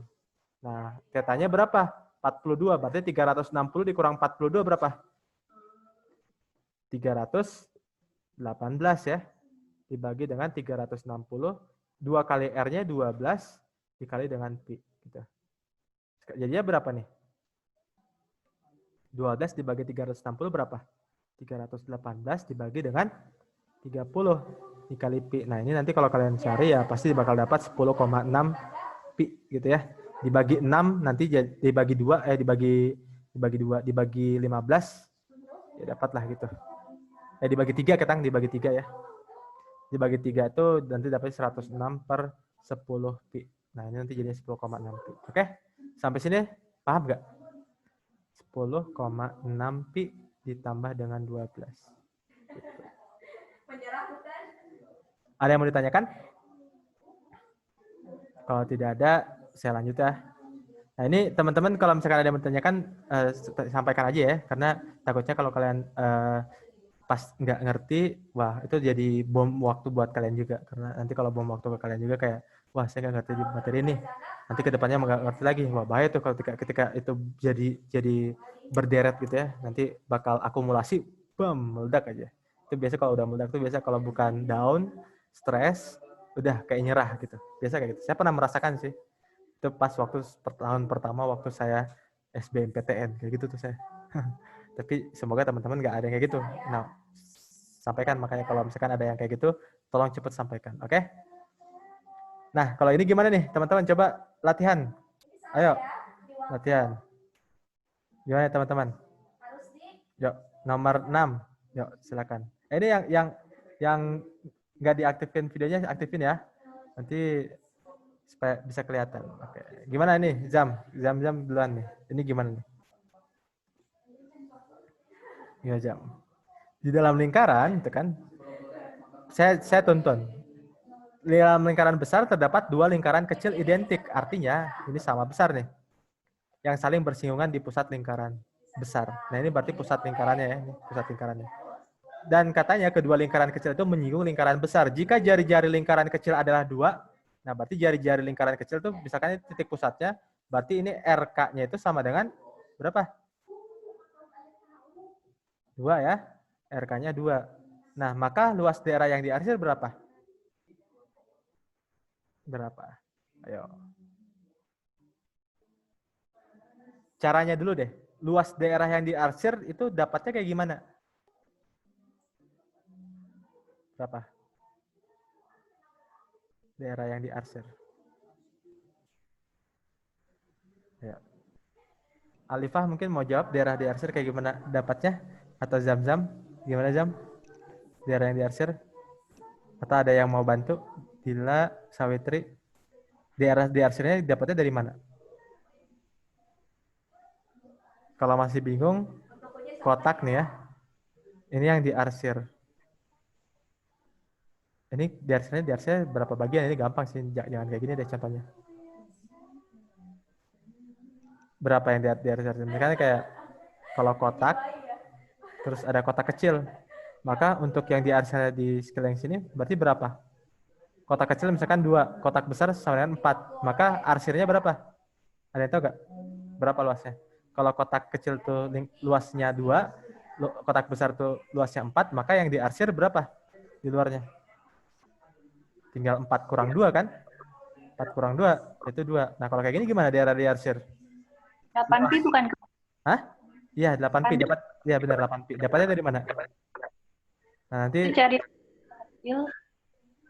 Nah, tetanya berapa? 42. Berarti 360 dikurang 42 berapa? 318 ya. Dibagi dengan 360. 2 kali R-nya 12 dikali dengan pi. Gitu. Jadinya berapa nih? 12 dibagi 360 berapa? 318 dibagi dengan 30 dikali pi. Nah, ini nanti kalau kalian cari ya pasti bakal dapat 10,6 pi gitu ya. Dibagi 6 nanti dibagi 2 dibagi 15 ya dapatlah gitu. Dibagi 3 ketang dibagi 3 ya. Dibagi 3 itu nanti dapat 106 per 10 pi. Nah, ini nanti jadinya 10,6 pi. Oke? Sampai sini paham nggak? 10,6 pi ditambah dengan 12. Gitu. Ada yang mau ditanyakan? Kalau tidak ada, saya lanjut ya. Nah, ini teman-teman kalau misalkan ada yang bertanyakan, sampaikan aja ya. Karena takutnya kalau kalian pas nggak ngerti, wah itu jadi bom waktu buat kalian juga. Karena nanti kalau bom waktu ke kalian juga kayak, wah saya nggak ngerti di materi ini. Nanti kedepannya nggak ngerti lagi. Wah bahaya tuh kalau ketika itu jadi berderet gitu ya. Nanti bakal akumulasi, bam, meledak aja. Itu biasa kalau udah meledak tuh biasa kalau bukan down, stres, udah kayak nyerah gitu. Biasa kayak gitu. Saya pernah merasakan sih. Itu pas waktu tahun pertama waktu saya SBMPTN kayak gitu tuh saya. Tapi semoga teman-teman nggak ada yang kayak gitu. Nah, sampaikan makanya kalau misalkan ada yang kayak gitu, tolong cepat sampaikan, oke? Nah, kalau ini gimana nih, teman-teman? Coba latihan. Ayo, latihan. Gimana teman-teman? Yuk, nomor 6. Yuk, silakan. Ini yang nggak diaktifin videonya, aktifin ya. Nanti supaya bisa kelihatan. Oke. Gimana nih, Zam duluan nih. Ini gimana nih? Ya, Jam. Di dalam lingkaran, itu kan, saya tuntun. Di dalam lingkaran besar terdapat dua lingkaran kecil identik. Artinya, ini sama besar nih. Yang saling bersinggungan di pusat lingkaran besar. Nah, ini berarti pusat lingkarannya ya. Ini pusat lingkarannya. Dan katanya kedua lingkaran kecil itu menyinggung lingkaran besar. Jika jari-jari lingkaran kecil adalah 2, nah berarti jari-jari lingkaran kecil itu misalkan ini titik pusatnya, berarti ini RK-nya itu sama dengan berapa? 2 ya. RK-nya 2. Nah, maka luas daerah yang diarsir berapa? Berapa? Ayo. Caranya dulu deh. Luas daerah yang diarsir itu dapatnya kayak gimana? Berapa? Daerah yang diarsir. Ayo. Alifah mungkin mau jawab daerah diarsir kayak gimana dapatnya? Atau Zam-Zam? Gimana Zam? Daerah yang diarsir? Atau ada yang mau bantu? Dila, Sawitri? Daerah diarsirnya dapatnya dari mana? Kalau masih bingung, kotak nih ya. Ini yang diarsir. Ini diarsirnya berapa bagian? Ini gampang sih. Jangan kayak gini deh contohnya. Berapa yang diarsir? Misalnya kayak kalau kotak, terus ada kotak kecil. Maka untuk yang diarsir di sekeliling sini, berarti berapa? Kotak kecil misalkan 2, kotak besar sama dengan 4. Maka arsirnya berapa? Ada yang tahu nggak? Berapa luasnya? Kalau kotak kecil tuh luasnya 2, kotak besar tuh luasnya 4, maka yang diarsir berapa di luarnya? Tinggal 4 kurang 2 kan? 4 kurang 2, itu 2. Nah, kalau kayak gini gimana daerah diarsir? 8 pi bukan? Hah? Iya, 8 pi. Dapat, iya benar 8 pi. Dapatnya dari mana? Nah, nanti Cari kecil.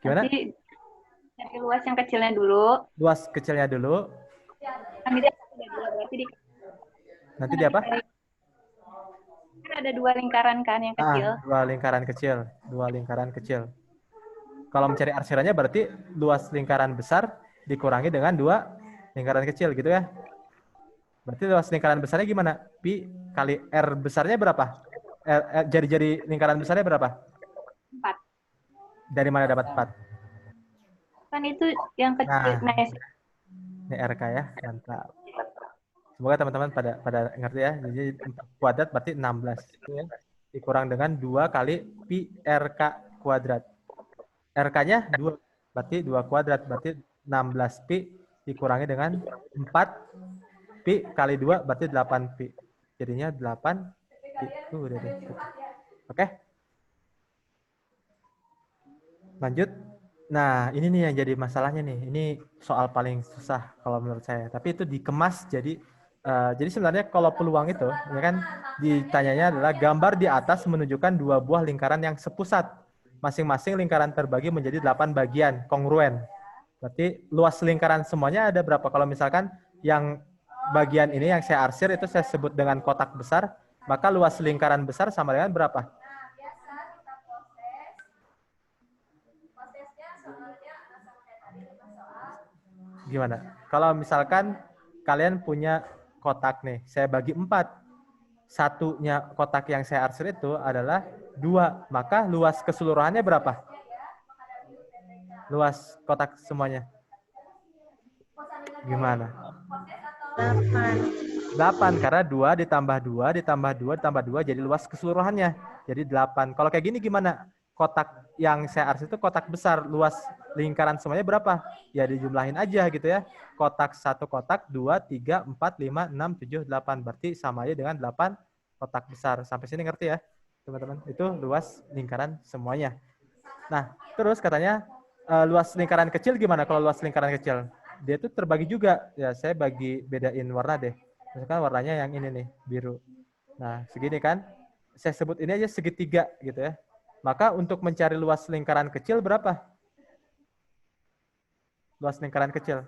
gimana? Nanti cari luas yang kecilnya dulu. Luas kecilnya dulu. Berarti Nanti di apa? kan ada 2 lingkaran kan yang kecil. Dua lingkaran kecil. 2 lingkaran kecil. Kalau mencari arsirannya berarti luas lingkaran besar dikurangi dengan 2 lingkaran kecil gitu ya. Berarti luas lingkaran besarnya gimana? Pi kali R besarnya berapa? Jari-jari lingkaran besarnya berapa? 4. Dari mana dapat 4? Kan itu yang kecil. Nah, Nah, ini RK ya, mantap. Semoga teman-teman pada ngerti ya. Jadi 4 kuadrat berarti 16. Ya. Dikurang dengan 2 kali pi RK kuadrat. RK-nya 2, berarti 2 kuadrat. Berarti 16 pi dikurangi dengan 4 pi kali 2 berarti 8 pi. Jadinya 8 pi. Udah deh. Oke. Lanjut. Nah, ini nih yang jadi masalahnya nih. Ini soal paling susah kalau menurut saya. Tapi itu dikemas jadi sebenarnya kalau peluang itu, ya kan ditanyanya adalah gambar di atas menunjukkan 2 buah lingkaran yang sepusat. Masing-masing lingkaran terbagi menjadi 8 bagian, kongruen. Berarti luas lingkaran semuanya ada berapa? Kalau misalkan yang bagian ini yang saya arsir itu saya sebut dengan kotak besar, maka luas lingkaran besar sama dengan berapa? Gimana? Kalau misalkan kalian punya kotak nih, saya bagi 4. Satunya kotak yang saya arsir itu adalah 2. Maka luas keseluruhannya berapa? Luas kotak semuanya. Gimana? 8 karena 2 ditambah 2 ditambah 2 ditambah 2 jadi luas keseluruhannya. Jadi 8. Kalau kayak gini gimana? Kotak yang saya arsir itu kotak besar, luas lingkaran semuanya berapa? Ya dijumlahin aja gitu ya. Kotak 1 kotak 2 3 4 5 6 7 8 berarti sama aja dengan 8 kotak besar. Sampai sini ngerti ya, teman-teman? Itu luas lingkaran semuanya. Nah, terus katanya luas lingkaran kecil gimana kalau luas lingkaran kecil? Dia tuh terbagi juga. Ya, saya bedain warna deh. Misalkan warnanya yang ini nih, biru. Nah, segini kan. Saya sebut ini aja segitiga gitu ya. Maka untuk mencari luas lingkaran kecil berapa? Luas lingkaran kecil.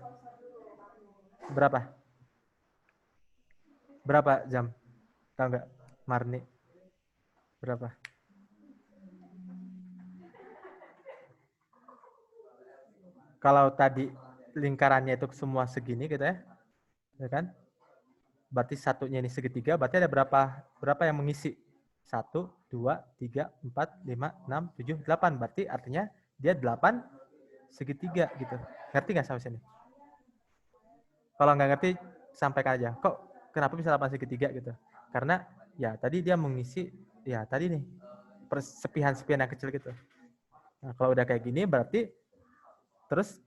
Berapa? Berapa jam? Tahu nggak? Marni. Berapa? Kalau tadi lingkarannya itu semua segini gitu ya. Ya kan? Berarti satunya ini segitiga, berarti ada berapa yang mengisi? 1, 2, 3, 4, 5, 6, 7, 8. Berarti artinya dia 8 segitiga gitu. Ngerti nggak sampai sini? Kalau nggak ngerti, sampaikan aja. Kok kenapa bisa 8 segitiga gitu? Karena ya tadi dia mengisi, ya tadi nih, sepihan-sepihan yang kecil gitu. Nah, kalau udah kayak gini berarti terus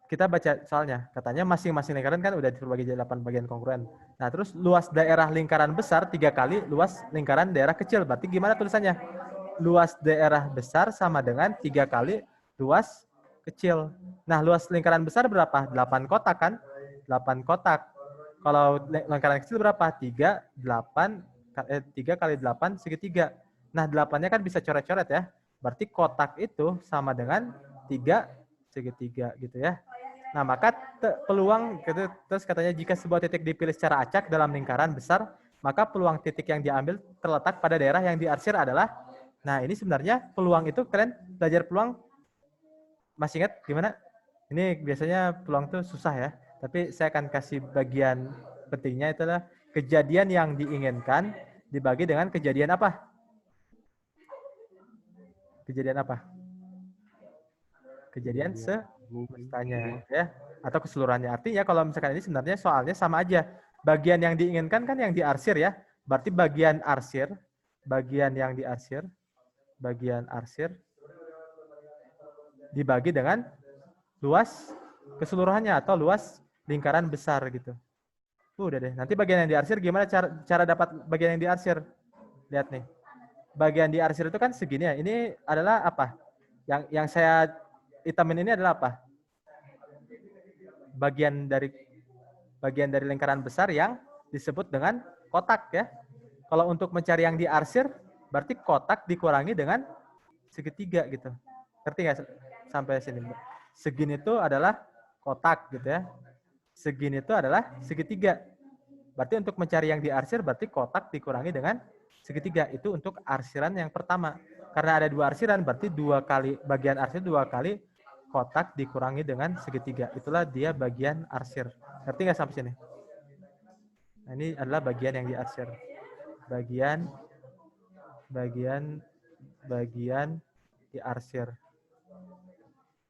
kita baca soalnya, katanya masing-masing lingkaran kan udah terbagi jadi 8 bagian kongruen. Nah, terus luas daerah lingkaran besar 3 kali luas lingkaran daerah kecil. Berarti gimana tulisannya? Luas daerah besar sama dengan 3 kali luas kecil. Nah, luas lingkaran besar berapa? 8 kotak kan? 8 kotak. Kalau lingkaran kecil berapa? 3 kali 8 segitiga. Nah, 8-nya kan bisa coret-coret ya. Berarti kotak itu sama dengan 3 segitiga gitu ya. Nah, maka peluang, terus katanya jika sebuah titik dipilih secara acak dalam lingkaran besar, maka peluang titik yang diambil terletak pada daerah yang diarsir adalah, nah ini sebenarnya peluang itu, kalian belajar peluang, masih ingat gimana? Ini biasanya peluang tuh susah ya, tapi saya akan kasih bagian pentingnya, itulah kejadian yang diinginkan dibagi dengan kejadian apa? Kejadian apa? Kejadian semestanya ya, atau keseluruhannya. Artinya kalau misalkan ini sebenarnya soalnya sama aja. Bagian yang diinginkan kan yang diarsir ya. Berarti bagian yang diarsir, bagian arsir dibagi dengan luas keseluruhannya atau luas lingkaran besar gitu. Udah deh. Nanti bagian yang diarsir gimana cara dapat bagian yang diarsir? Lihat nih. Bagian diarsir itu kan segini ya. Ini adalah apa? Yang saya hitamin ini adalah apa? Bagian dari lingkaran besar yang disebut dengan kotak ya. Kalau untuk mencari yang diarsir, berarti kotak dikurangi dengan segitiga gitu. Ngerti nggak sampai sini? Segini itu adalah kotak gitu ya. Segini itu adalah segitiga. Berarti untuk mencari yang diarsir, berarti kotak dikurangi dengan segitiga. Itu untuk arsiran yang pertama. karena ada dua arsiran, berarti bagian arsir 2 kali kotak dikurangi dengan segitiga. Itulah dia bagian arsir. Ngerti nggak sampai sini? Nah, ini adalah bagian yang diarsir. Bagian diarsir.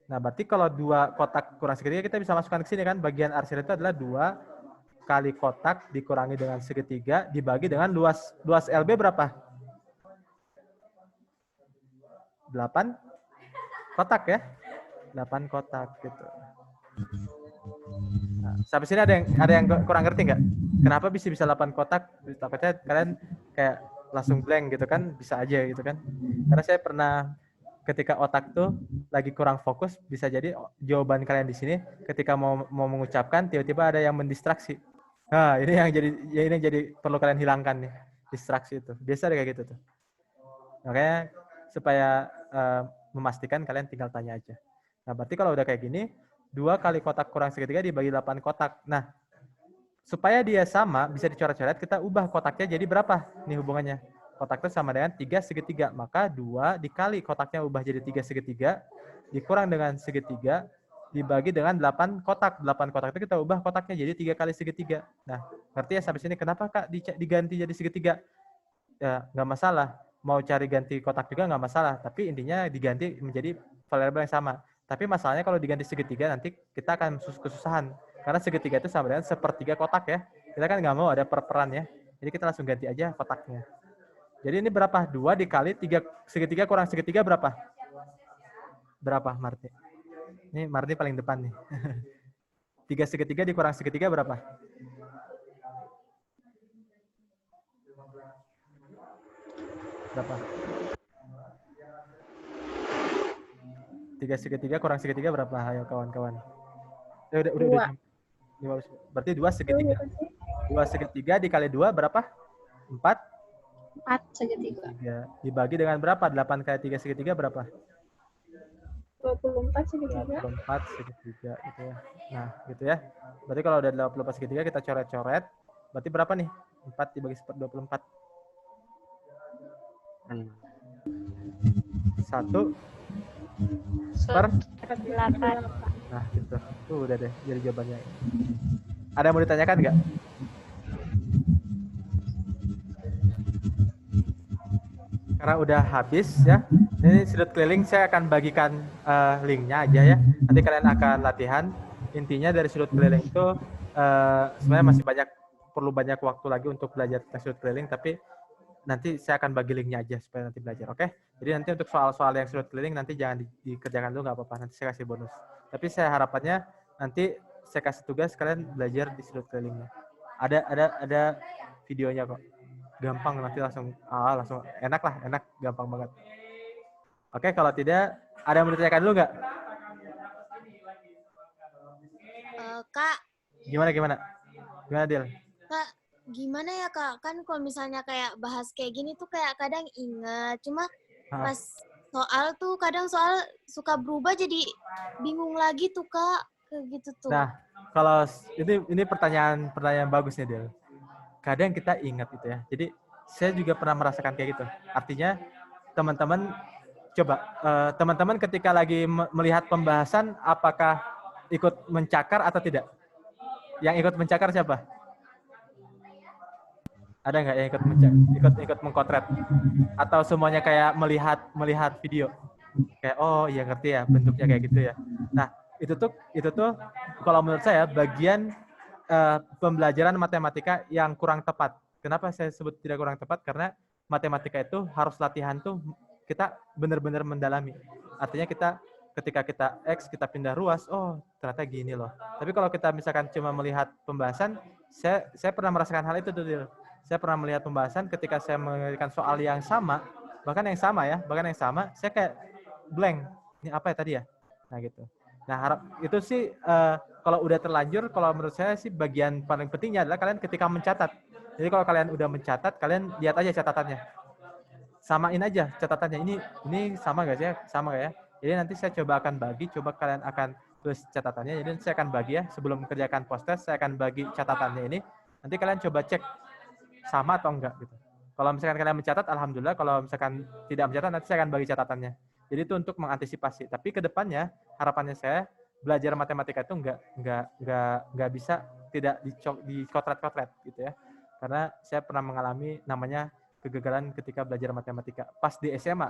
Nah, berarti kalau 2 kotak kurang segitiga, kita bisa masukkan ke sini kan. Bagian arsir itu adalah 2 kali kotak dikurangi dengan segitiga dibagi dengan luas LB berapa? 8 kotak ya. 8 kotak gitu. Nah, sampai sini ada yang kurang ngerti nggak? Kenapa bisa 8 kotak? Takutnya kalian kayak langsung blank gitu kan, bisa aja gitu kan. Karena saya pernah ketika otak tuh lagi kurang fokus, bisa jadi jawaban kalian di sini ketika mau mengucapkan tiba-tiba ada yang mendistraksi. Nah, ini yang jadi perlu kalian hilangkan nih, distraksi itu. Biasa ada kayak gitu tuh. Makanya supaya memastikan kalian tinggal tanya aja. Nah, berarti kalau udah kayak gini, 2 kali kotak kurang segitiga dibagi 8 kotak. Nah, supaya dia sama, bisa dicoret-coret, kita ubah kotaknya jadi berapa nih hubungannya? Kotak itu sama dengan 3 segitiga. Maka 2 dikali kotaknya ubah jadi 3 segitiga, dikurang dengan segitiga, dibagi dengan 8 kotak. 8 kotak itu kita ubah kotaknya jadi 3 kali segitiga. Nah, ngerti ya sampai sini? Kenapa Kak diganti jadi segitiga? Ya, nggak masalah. Mau cari ganti kotak juga nggak masalah. Tapi intinya diganti menjadi variabel yang sama. Tapi masalahnya kalau diganti segitiga nanti kita akan kesusahan. Karena segitiga itu sama dengan 1/3 kotak ya. Kita kan nggak mau ada perperan ya. Jadi kita langsung ganti aja kotaknya. Jadi ini berapa? 2 dikali 3 segitiga kurang segitiga berapa? Berapa, Marti? Ini Marti paling depan nih. 3 segitiga dikurang segitiga berapa? Berapa? 3 segitiga kurang segitiga berapa? Ayo kawan-kawan. Udah. Berarti 2 segitiga. 2 segitiga dikali 2 berapa? 4? 4 segitiga. Dibagi dengan berapa? 8 kali 3 segitiga berapa? 24 segitiga. 24 segitiga gitu ya. Nah, gitu ya. Berarti kalau udah 24 segitiga kita coret-coret. Berarti berapa nih? 4 dibagi 24. 1 per 8. Nah, gitu. Tuh udah deh jadi jawabannya. Ada yang mau ditanyakan nggak? Karena udah habis ya. Ini sudut keliling saya akan bagikan linknya aja ya. Nanti kalian akan latihan. Intinya dari sudut keliling itu sebenarnya masih perlu banyak waktu lagi untuk belajar tentang sudut keliling, tapi nanti saya akan bagi linknya aja supaya nanti belajar, oke? Jadi nanti untuk soal-soal yang sudut keliling nanti jangan dikerjakan dulu, nggak apa-apa. Nanti saya kasih bonus. Tapi saya harapannya nanti saya kasih tugas kalian belajar di sudut kelilingnya. Ada videonya kok. Gampang nanti langsung enak, gampang banget. Oke, kalau tidak ada yang mau ditanyakan dulu nggak? Kak. Gimana? Gimana, Dil? Kak, gimana ya Kak? Kan kalau misalnya kayak bahas kayak gini tuh kayak kadang ingat. Cuma pas soal tuh kadang soal suka berubah jadi bingung lagi tuh Kak. Kayak gitu tuh. Nah, kalau ini pertanyaan bagus nih, Dil. Kadang kita ingat itu ya. Jadi saya juga pernah merasakan kayak gitu. Artinya teman-teman teman-teman ketika lagi melihat pembahasan apakah ikut mencakar atau tidak? Yang ikut mencakar siapa? Ada nggak yang ikut mengkotret? Atau semuanya kayak melihat video? Kayak oh iya ngerti ya bentuknya kayak gitu ya. Nah, itu tuh kalau menurut saya bagian pembelajaran matematika yang kurang tepat. Kenapa saya sebut tidak kurang tepat? Karena matematika itu harus latihan tuh kita benar-benar mendalami. Artinya ketika kita X, kita pindah ruas, oh ternyata gini loh. Tapi kalau kita misalkan cuma melihat pembahasan, saya pernah merasakan hal itu tuh. Saya pernah melihat pembahasan ketika saya mengerjakan soal yang sama, bahkan yang sama, saya kayak blank. Ini apa ya tadi ya? Nah gitu. Nah, itu sih kalau udah terlanjur, kalau menurut saya sih bagian paling pentingnya adalah kalian ketika mencatat. Jadi kalau kalian udah mencatat, kalian lihat aja catatannya. Samain aja catatannya. Ini sama nggak sih? Sama nggak ya? Jadi nanti saya coba akan bagi, coba kalian akan tulis catatannya. Jadi saya akan bagi ya, sebelum mengerjakan post test, saya akan bagi catatannya ini. Nanti kalian coba cek sama atau enggak gitu. Kalau misalkan kalian mencatat, alhamdulillah. Kalau misalkan tidak mencatat, nanti saya akan bagi catatannya. Jadi itu untuk mengantisipasi. Tapi ke depannya, harapannya saya belajar matematika itu nggak bisa tidak dikotret-kotret gitu ya. Karena saya pernah mengalami namanya kegagalan ketika belajar matematika pas di SMA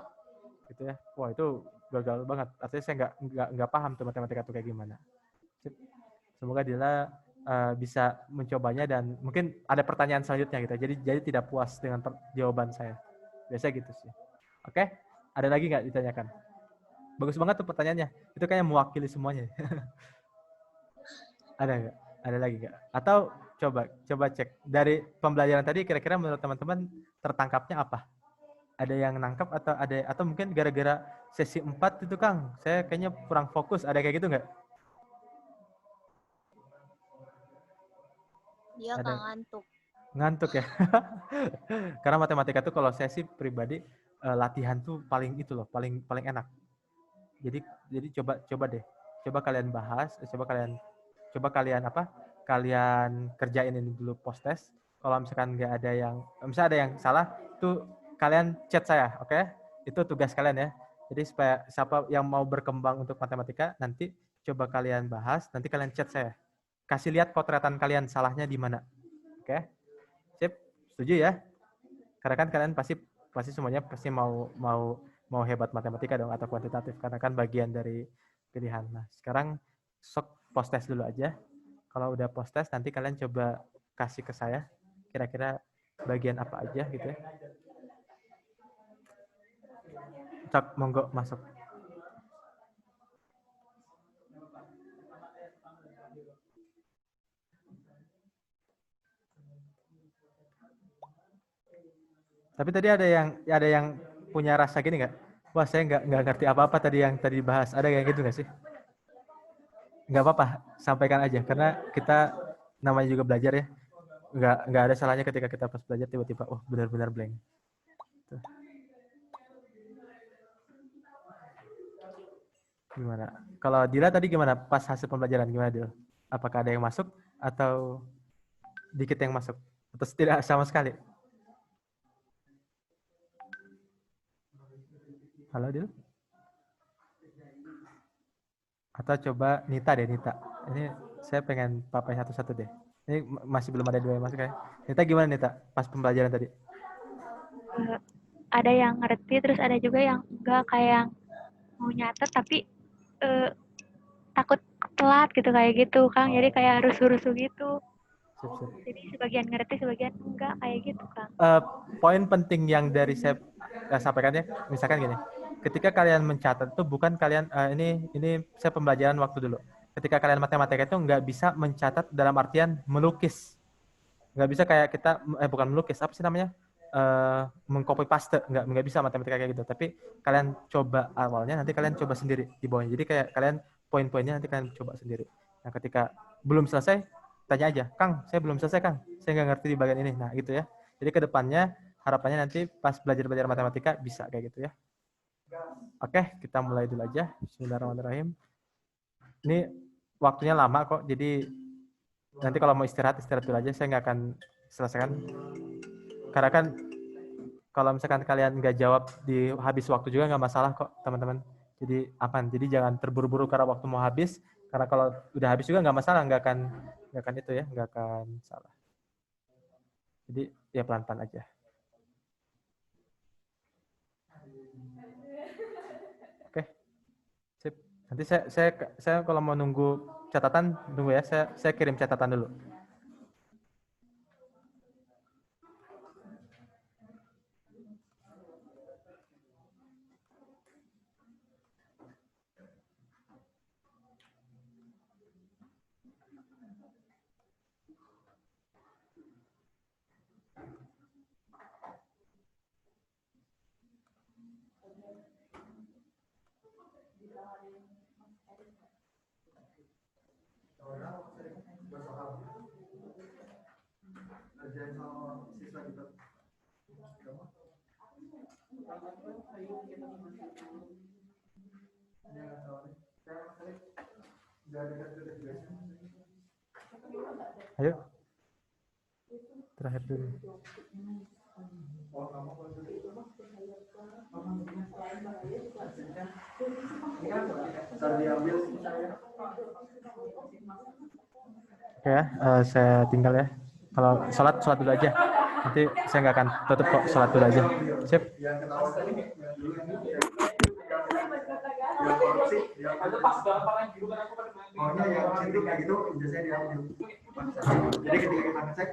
gitu ya. Wah itu gagal banget. Artinya saya nggak paham tuh matematika itu kayak gimana. Semoga Dila bisa mencobanya dan mungkin ada pertanyaan selanjutnya gitu. Jadi tidak puas dengan jawaban saya. Biasa gitu sih. Oke, ada lagi nggak ditanyakan? Bagus banget tuh pertanyaannya. Itu kayaknya mewakili semuanya. Ada nggak? Ada lagi nggak? Atau coba cek dari pembelajaran tadi kira-kira menurut teman-teman tertangkapnya apa? Ada yang nangkap atau mungkin gara-gara sesi 4 itu Kang, saya kayaknya kurang fokus. Ada kayak gitu nggak? Dia Ada Kak ngantuk. ngantuk ya. Karena matematika tuh kalau saya sih pribadi latihan tuh paling itu loh, paling enak. Jadi coba deh. Coba kalian bahas, coba kalian apa? Kalian kerjain ini dulu post test. Kalau misalkan nggak ada yang misalnya ada yang salah, tuh kalian chat saya, oke? Itu tugas kalian ya. Jadi supaya siapa yang mau berkembang untuk matematika nanti coba kalian bahas, nanti kalian chat saya. Kasih lihat potretan kalian salahnya di mana. Oke? Sip, setuju ya? Karena kan kalian pasti semuanya pasti mau hebat matematika dong atau kuantitatif karena kan bagian dari pilihan. Nah, sekarang sok post test dulu aja. Kalau udah post test nanti kalian coba kasih ke saya kira-kira bagian apa aja gitu ya. Cok, monggo masuk. Tapi tadi ada yang punya rasa gini nggak? Wah, saya nggak ngerti apa-apa tadi yang tadi dibahas. Ada yang gitu nggak sih? Nggak apa-apa, sampaikan aja. Karena kita namanya juga belajar ya. Nggak ada salahnya ketika kita pas belajar tiba-tiba, oh benar-benar blank. Tuh. Gimana? Kalau Dila tadi gimana? Pas hasil pembelajaran gimana Dila? Apakah ada yang masuk atau dikit yang masuk? Atau tidak sama sekali? Halo Dil? Atau coba Nita deh, Nita. Ini saya pengen papai satu-satu deh. Ini masih belum ada dua yang masuk ya. Nita gimana Nita? Pas pembelajaran tadi? Ada yang ngerti, terus ada juga yang enggak, kayak yang mau nyatet tapi takut telat gitu, kayak gitu Kang. Jadi kayak harus rusuh gitu. Sip. Jadi sebagian ngerti, sebagian enggak, kayak gitu Kang. Poin penting yang dari saya sampaikannya, misalkan gini, ketika kalian mencatat itu bukan kalian ini saya pembelajaran waktu dulu. Ketika kalian matematika itu nggak bisa mencatat dalam artian melukis, nggak bisa kayak kita bukan melukis, apa sih namanya, mengcopy paste, nggak bisa matematika kayak gitu. Tapi kalian coba awalnya, nanti kalian coba sendiri di bawahnya. Jadi kayak kalian poin-poinnya nanti kalian coba sendiri. Nah ketika belum selesai, tanya aja, Kang, saya belum selesai Kang, saya nggak ngerti di bagian ini. Nah gitu ya. Jadi ke depannya harapannya nanti pas belajar matematika bisa kayak gitu ya. Oke, kita mulai dulu aja. Bismillahirrahmanirrahim. Ini waktunya lama kok, jadi nanti kalau mau istirahat dulu aja. Saya nggak akan selesaikan. Karena kan kalau misalkan kalian nggak jawab di habis waktu juga nggak masalah kok, teman-teman. Jadi aman. Jadi jangan terburu-buru karena waktu mau habis. Karena kalau udah habis juga nggak masalah, nggak akan itu ya, nggak akan salah. Jadi ya pelan-pelan aja. Oke, sip. Nanti saya kalau mau nunggu catatan, tunggu ya. Saya kirim catatan dulu. Ayo. Terakhir dulu. Oke ya, saya tinggal ya. Kalau sholat dulu aja. Nanti saya nggak akan tutup kok, sholat dulu aja. Sip. Jadi ketika kita ngecek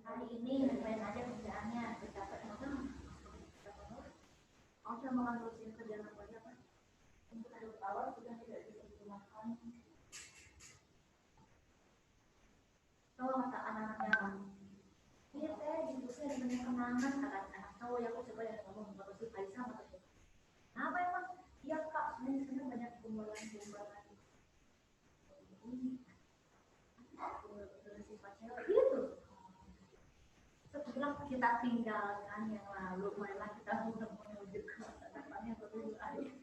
hari ini ngapain aja kerjaannya, capek makan. Kamu sudah mengurusin kerjaan apa aja kan? Untuk hari awal sudah tidak bisa digunakan. Kalau kata anak-anaknya kan, iya teh di kursi ada banyak kenangan kata anak tahu ya aku coba ya kamu mengurusin Kaisa atau siapa? Apa emang? Iya kak, sebenarnya banyak kumpulan-kumpulan. Sifatnya gitu. Setelah kita tinggalkan yang lalu, marilah kita menuju ke masa depan yang lebih baik.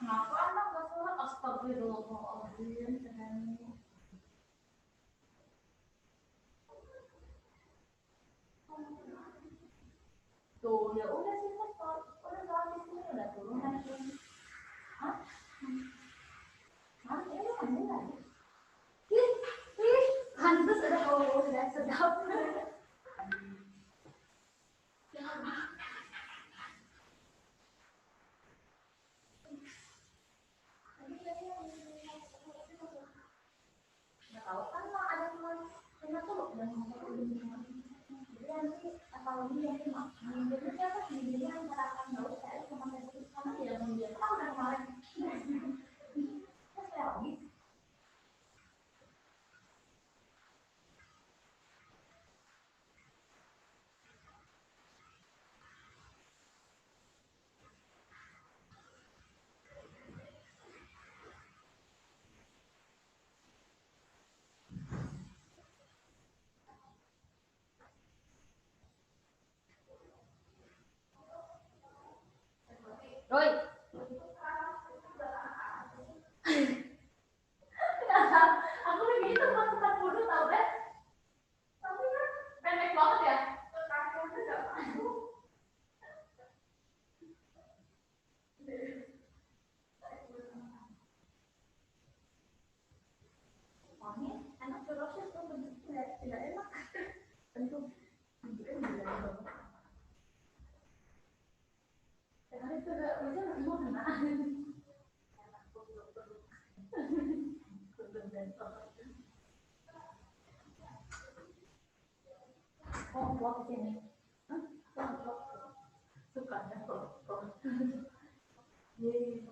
Kenapa anak gak sholat? Astagfirullahaladzim. Tuh, ya udah sih, udah sholat di sini, udah turun lagi. Hah? Hah? Ini mandi lagi. Ih, pantes udah udah sedap. Nggak tahu kan lah ada teman tuh dan jadi nanti apalagi nanti jadi siapa jadi antara akan tahu saya sama saya itu sama tidak membiarkan tahu dari kemarin terus saya lagi Roy aku lagi itu tempat bodoh tau deh tapi kan pendek banget ya kaki aku nggak mampu wangi enak terusnya tuh tidak enak tentu bentuknya tidak enak karena itu udah semua kena oh buat kesini suka ada kok ini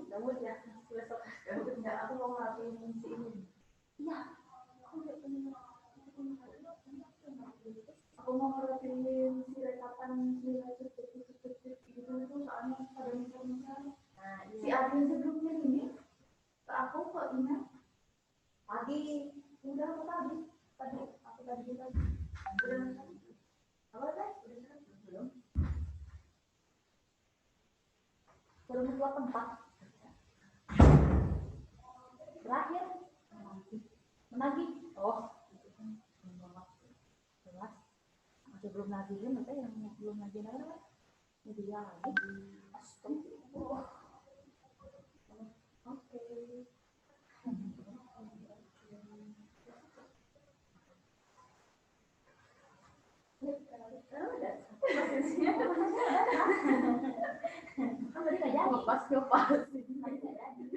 Dawud ya besok enggak aku mau ngelakuin si ini iya aku mau ngelakuin si rekapan nilai gitu soalnya pada misal si admin sebelumnya ini ke aku kok ingat pagi udah aku tadi juga udah apa teh belum keluar tempat terakhir menagih oh jelas masih belum nagihin apa yang belum nagihin apa dia lagi astagfirullah oke kan tadi nggak jadi pas tadi nggak jadi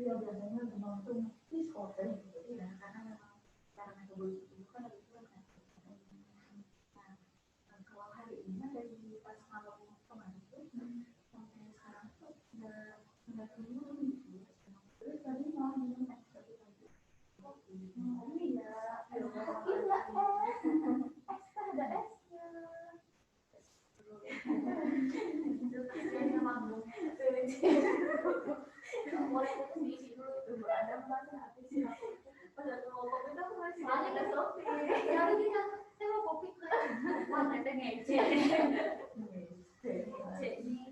Iya biasanya berlangsung Yang manggung. Mulai itu diisi dulu tuh ada mana habis. Pas aku mau kopi tuh aku masih ada kopi. Ya dia saya mau kopi kan. Mana ada ngece. Ngece nih.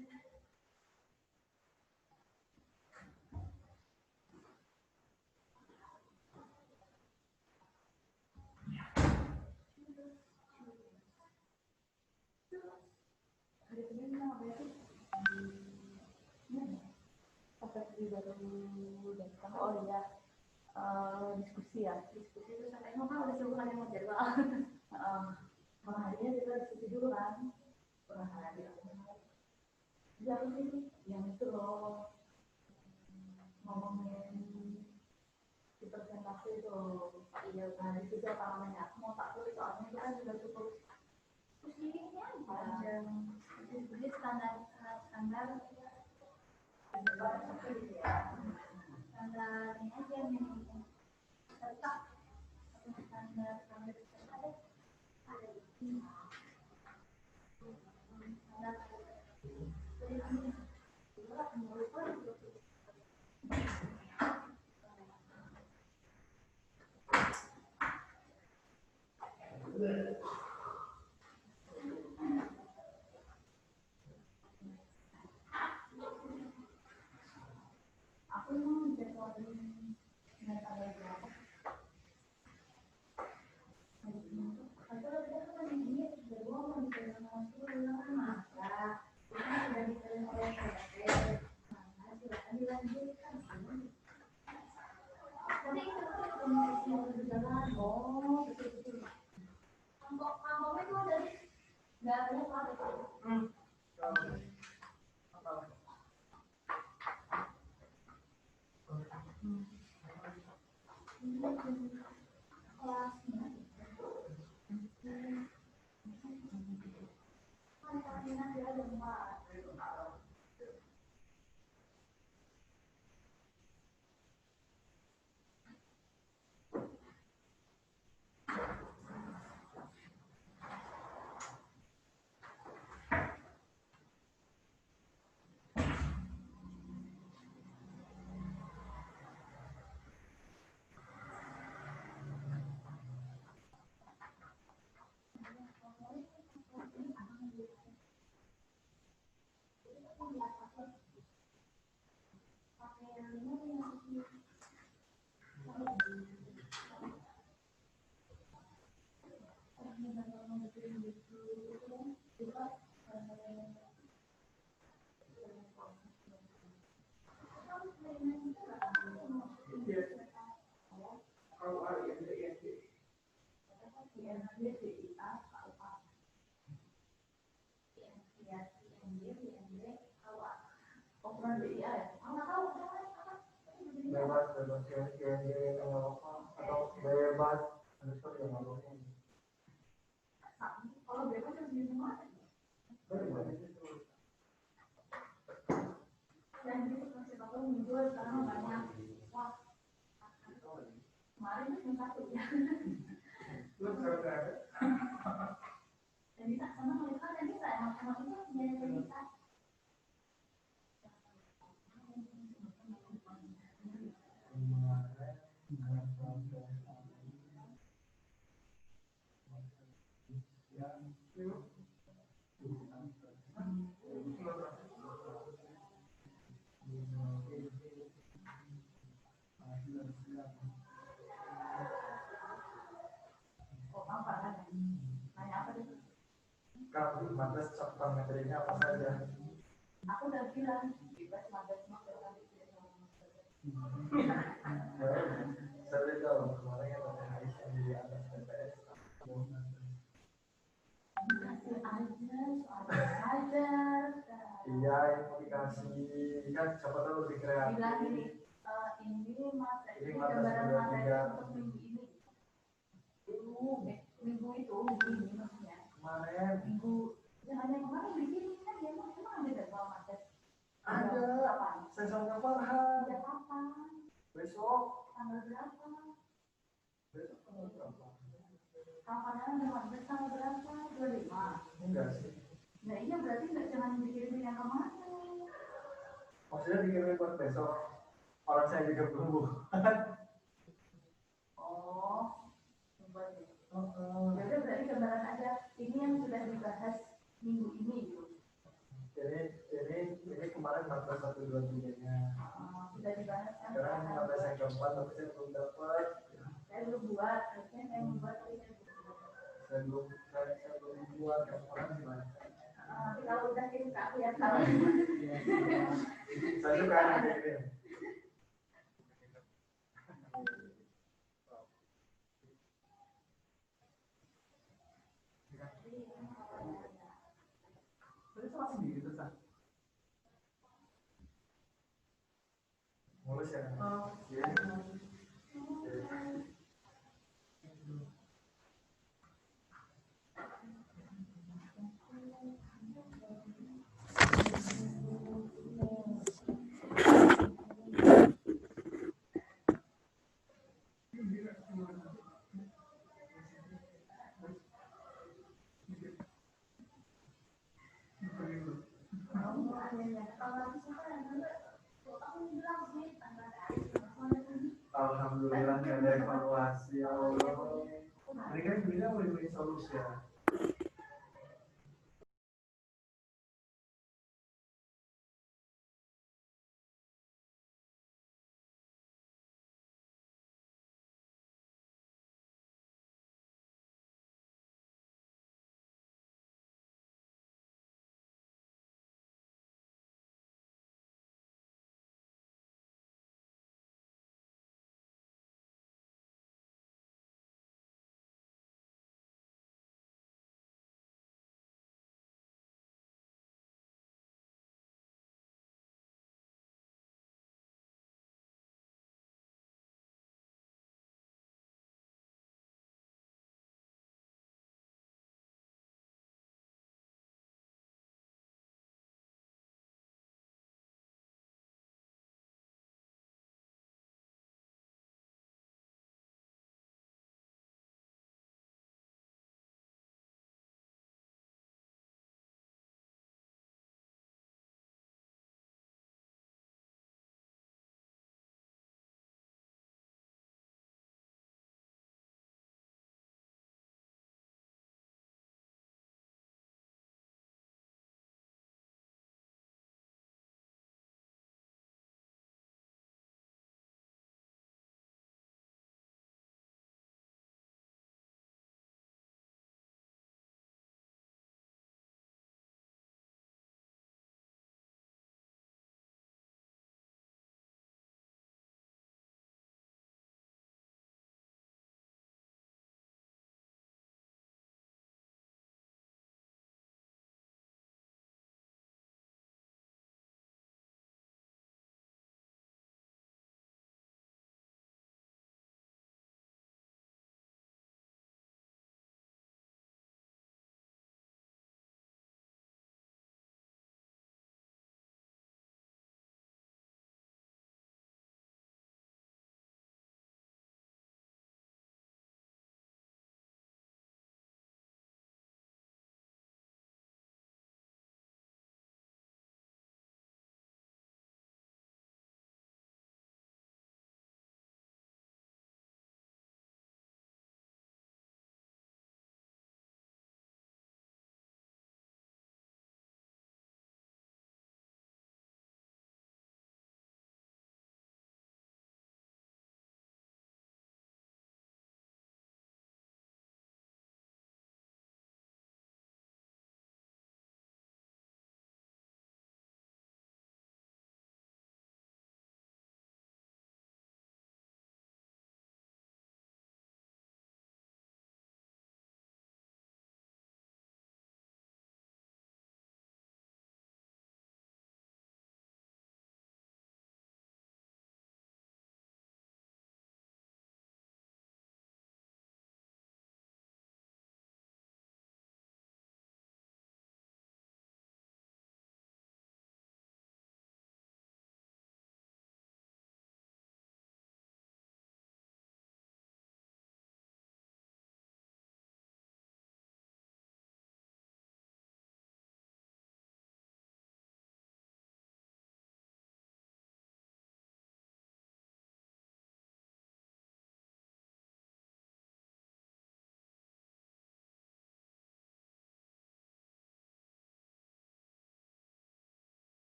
Oh iya, diskusi ya. Diskusi itu sampai kan udah sebulan yang mau jadwal. Malah harinya kita diskusi dulu kan. Pernah hari ya ini yang itu loh ngomongin di presentasi itu. Iya, nah diskusi apa namanya? Aku mau tak tulis soalnya itu kan juga cukup. Terus ini panjang. Diskusi standar standar ini aja yang tetap standar standar ada di aku mau jadwalin dengan tanggal berapa? Kalau kita kan ini jadwal mau dijalankan dulu maka kita sudah diterima oleh PDP. Nah, silakan dilanjutkan. Nanti kita mau berjalan. Oh, betul-betul. Kampung itu ada nggak ada apa-apa. bebas yang atau bebas underscore yang ngomongin Kalau bebas harus di rumah. Dan itu masih bakal muncul karena banyak. Wah, kemarin itu satu ya. Dan kita sama mereka dan kita emang itu punya kita. Kalau batas cakupan materinya apa saja? Aku udah bilang bebas magas. Saya tahu kemarin yang ada Ais yang di atas TPS. Dikasih aja soal belajar. Iya, yang mau dikasih kan siapa tahu lebih kreatif. Bilang ini materi gambaran materi untuk minggu ini. Minggu ini maksudnya. Kemarin Minggu jangan yang kemarin begini kan dia emang ada jadwal materi. ada. Saya sama Farhan. Sejak kapan? Besok. Tanggal berapa? Besok tanggal berapa? Kapan ada materi tanggal berapa? 25. Enggak sih. Nah iya berarti nggak jangan dikirimin yang kemana. Maksudnya dikirimin buat besok. Orang saya juga belum buat. Oh, buat ya. Jadi berarti gambaran aja. Ini yang sudah dibahas minggu ini gitu. Ini kemarin 14.123-nya. Sudah dibahas kan? Sekarang 15 yang keempat, tapi saya belum dapat. Saya belum buat, harusnya saya membuat, tapi saya belum buat. Saya belum buat, yang orang gimana? Tapi kalau udah kirim ke aku ya kalau. Saya juga ada kirim. Terus langsung gitu sah. Mulus ya. Iya. Alhamdulillah nggak ada evaluasi, ya Allah. Ini kan bilang win-win solusi ya.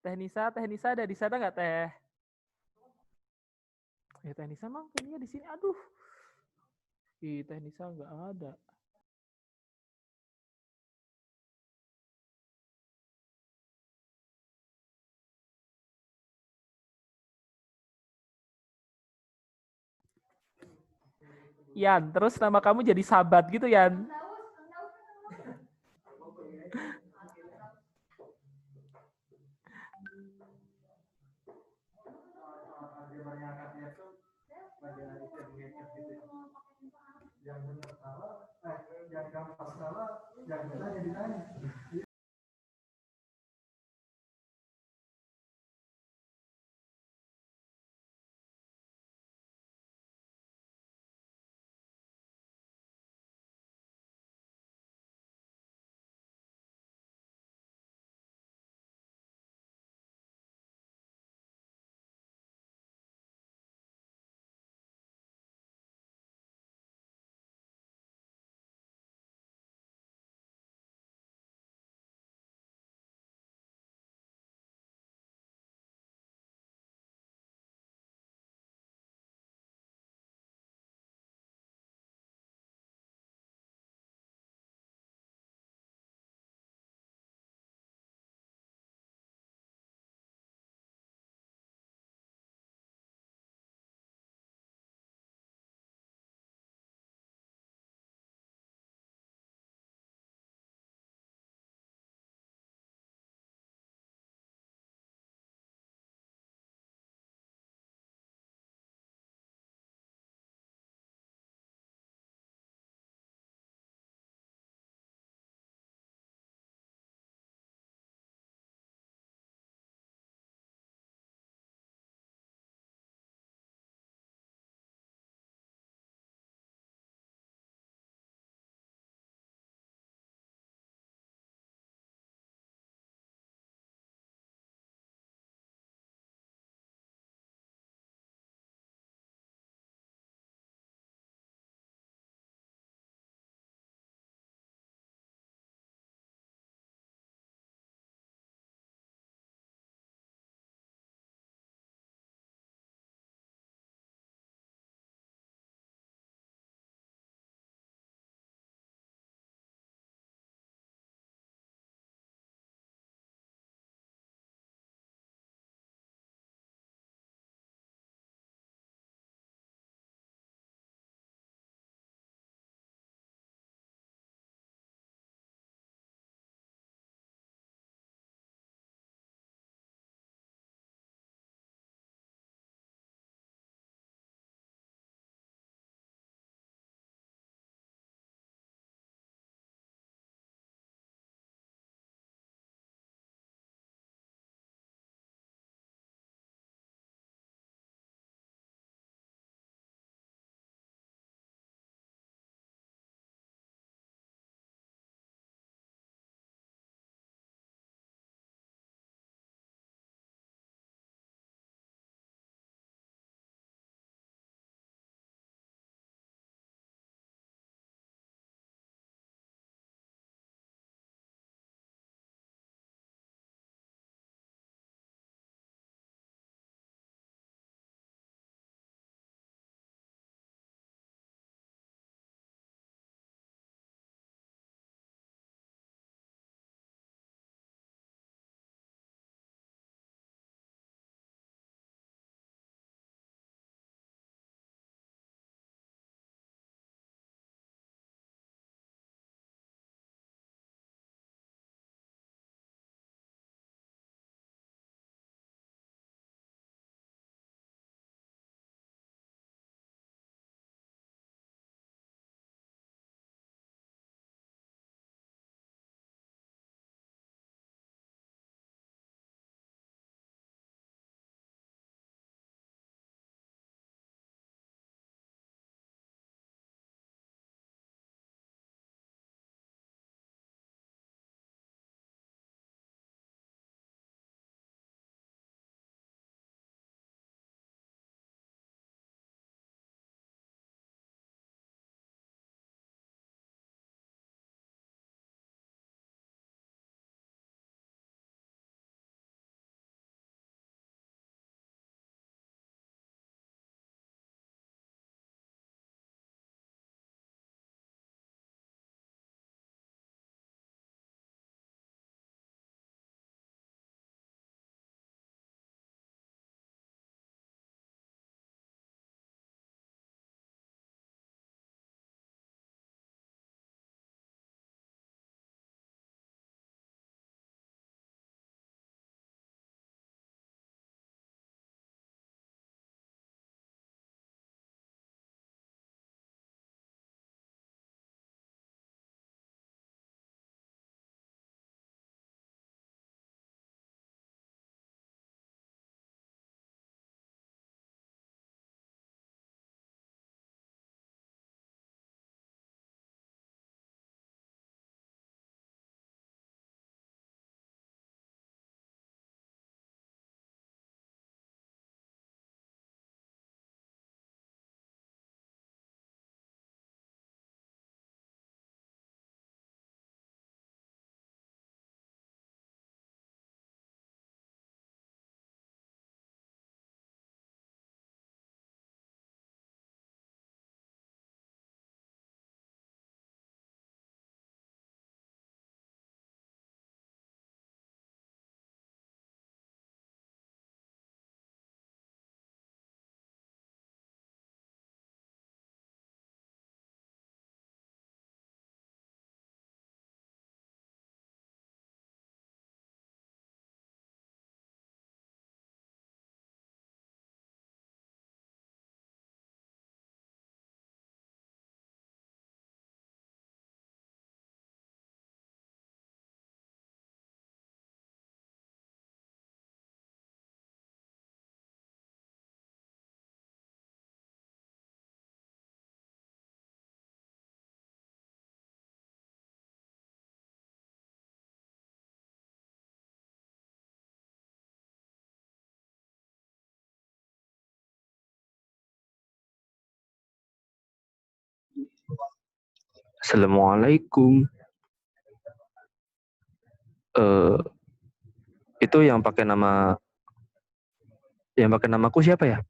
Teh Nisa ada di sana nggak Teh? Ya Teh Nisa mah kayaknya di sini. Aduh. Ih, Teh Nisa nggak ada. Yan, terus nama kamu jadi Sabat gitu Yan. Yang benar salah, yang gampang salah, yang benar yang ditanya. Assalamualaikum. Itu yang pakai namaku siapa ya?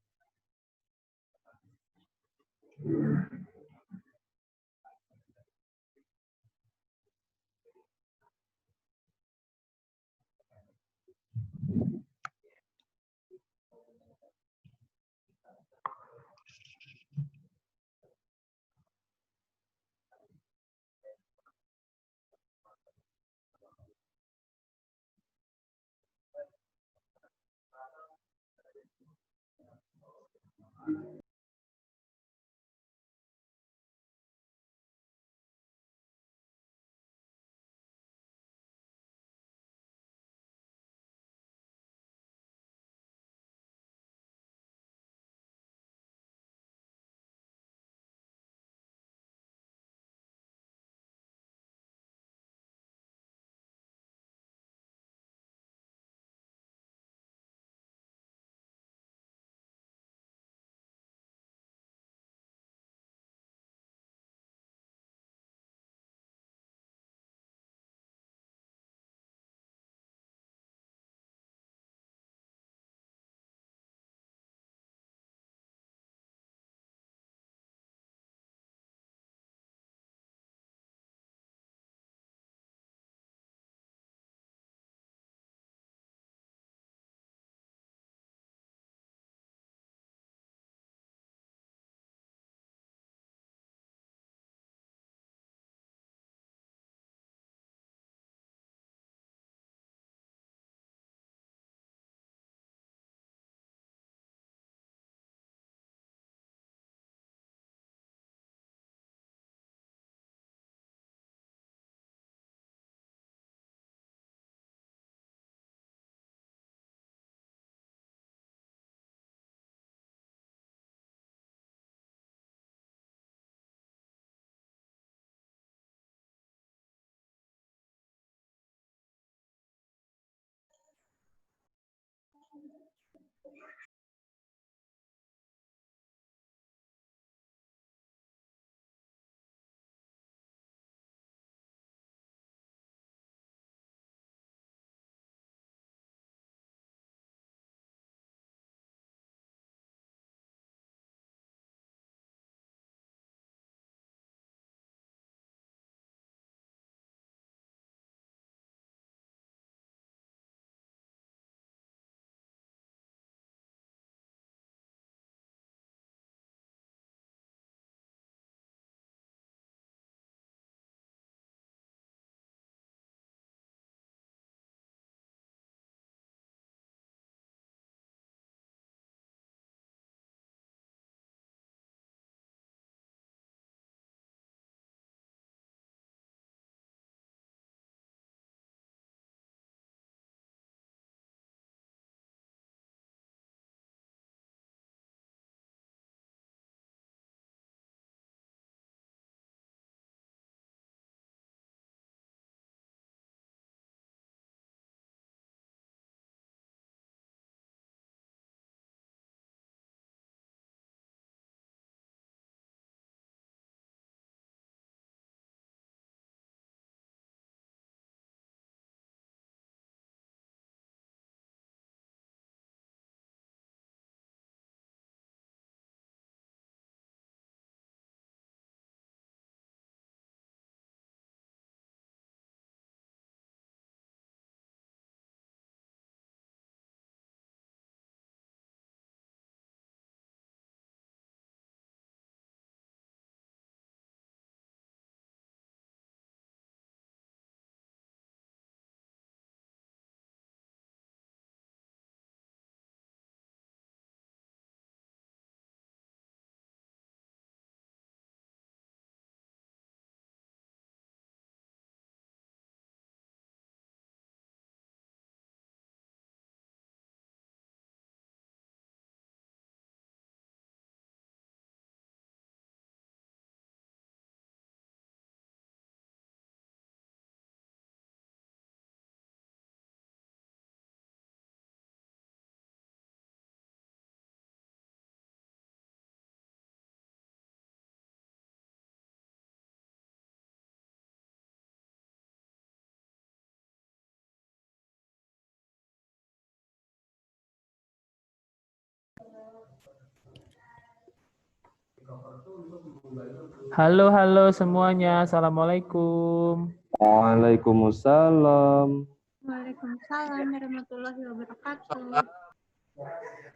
Halo, halo semuanya. Assalamualaikum. Waalaikumsalam. Waalaikumsalam warahmatullahi wabarakatuh.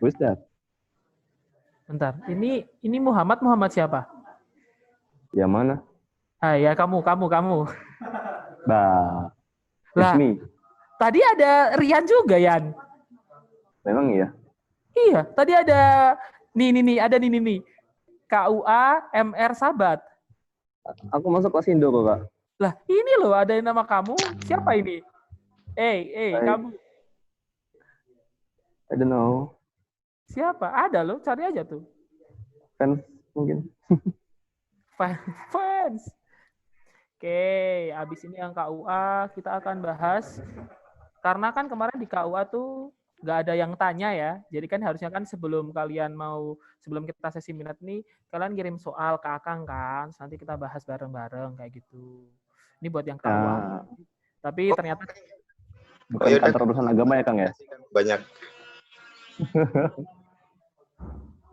Ustaz, Bentar, ini Muhammad siapa? yang mana? Ah ya, kamu. Bah, Lah, Ismi. tadi ada Rian juga, Yan. Memang iya. Iya, tadi ada ada nih. KUA MR Sabat. Aku masuk kelas Indo kok, Kak. Lah, ini loh ada yang nama kamu. Siapa ini? Kamu. I don't know. Siapa? Ada loh, cari aja tuh. Fans mungkin. Fans. Oke, habis ini yang KUA kita akan bahas. Karena kan kemarin di KUA tuh nggak ada yang tanya ya. Jadi kan harusnya kan sebelum kita sesi minat nih, kalian kirim soal ke Akang kan. Nanti kita bahas bareng-bareng kayak gitu. Ini buat yang KUA. Tapi ternyata Bukan kantor urusan agama ya, Kang ya? Banyak.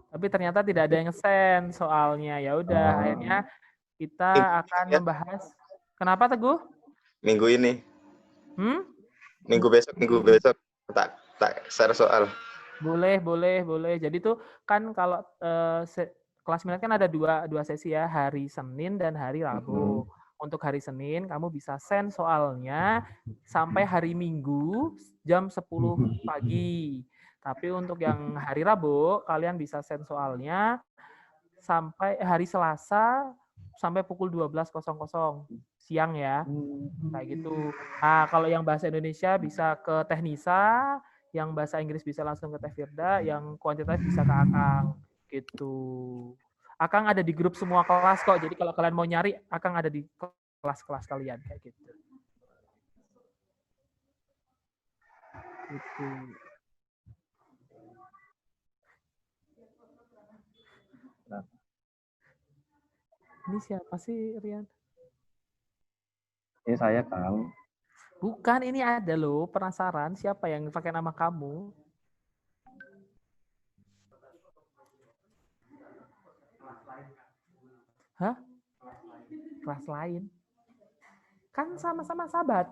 Tapi ternyata tidak ada yang send soalnya. Ya udah, akhirnya kita akan membahas. Kenapa Teguh? Minggu ini. Minggu besok tak share soal. Boleh. Jadi tuh kan kalau kelas minat kan ada dua sesi ya, hari Senin dan hari Rabu. Untuk hari Senin kamu bisa send soalnya sampai hari Minggu jam 10 pagi. Tapi untuk yang hari Rabu kalian bisa send soalnya sampai hari Selasa sampai pukul 12.00 siang ya. Kayak gitu. Nah, kalau yang bahasa Indonesia bisa ke Teknisa, yang bahasa Inggris bisa langsung ke Teh Firda, yang kuantitatif bisa ke Akang. Gitu. Akang ada di grup semua kelas kok. Jadi kalau kalian mau nyari, Akang ada di kelas-kelas kalian kayak gitu. Gitu. Ini siapa sih, Rian? Ini saya, Kang. Bukan, ini ada loh. Penasaran siapa yang pakai nama kamu? Hah? Kelas lain? Kan sama-sama Sabat.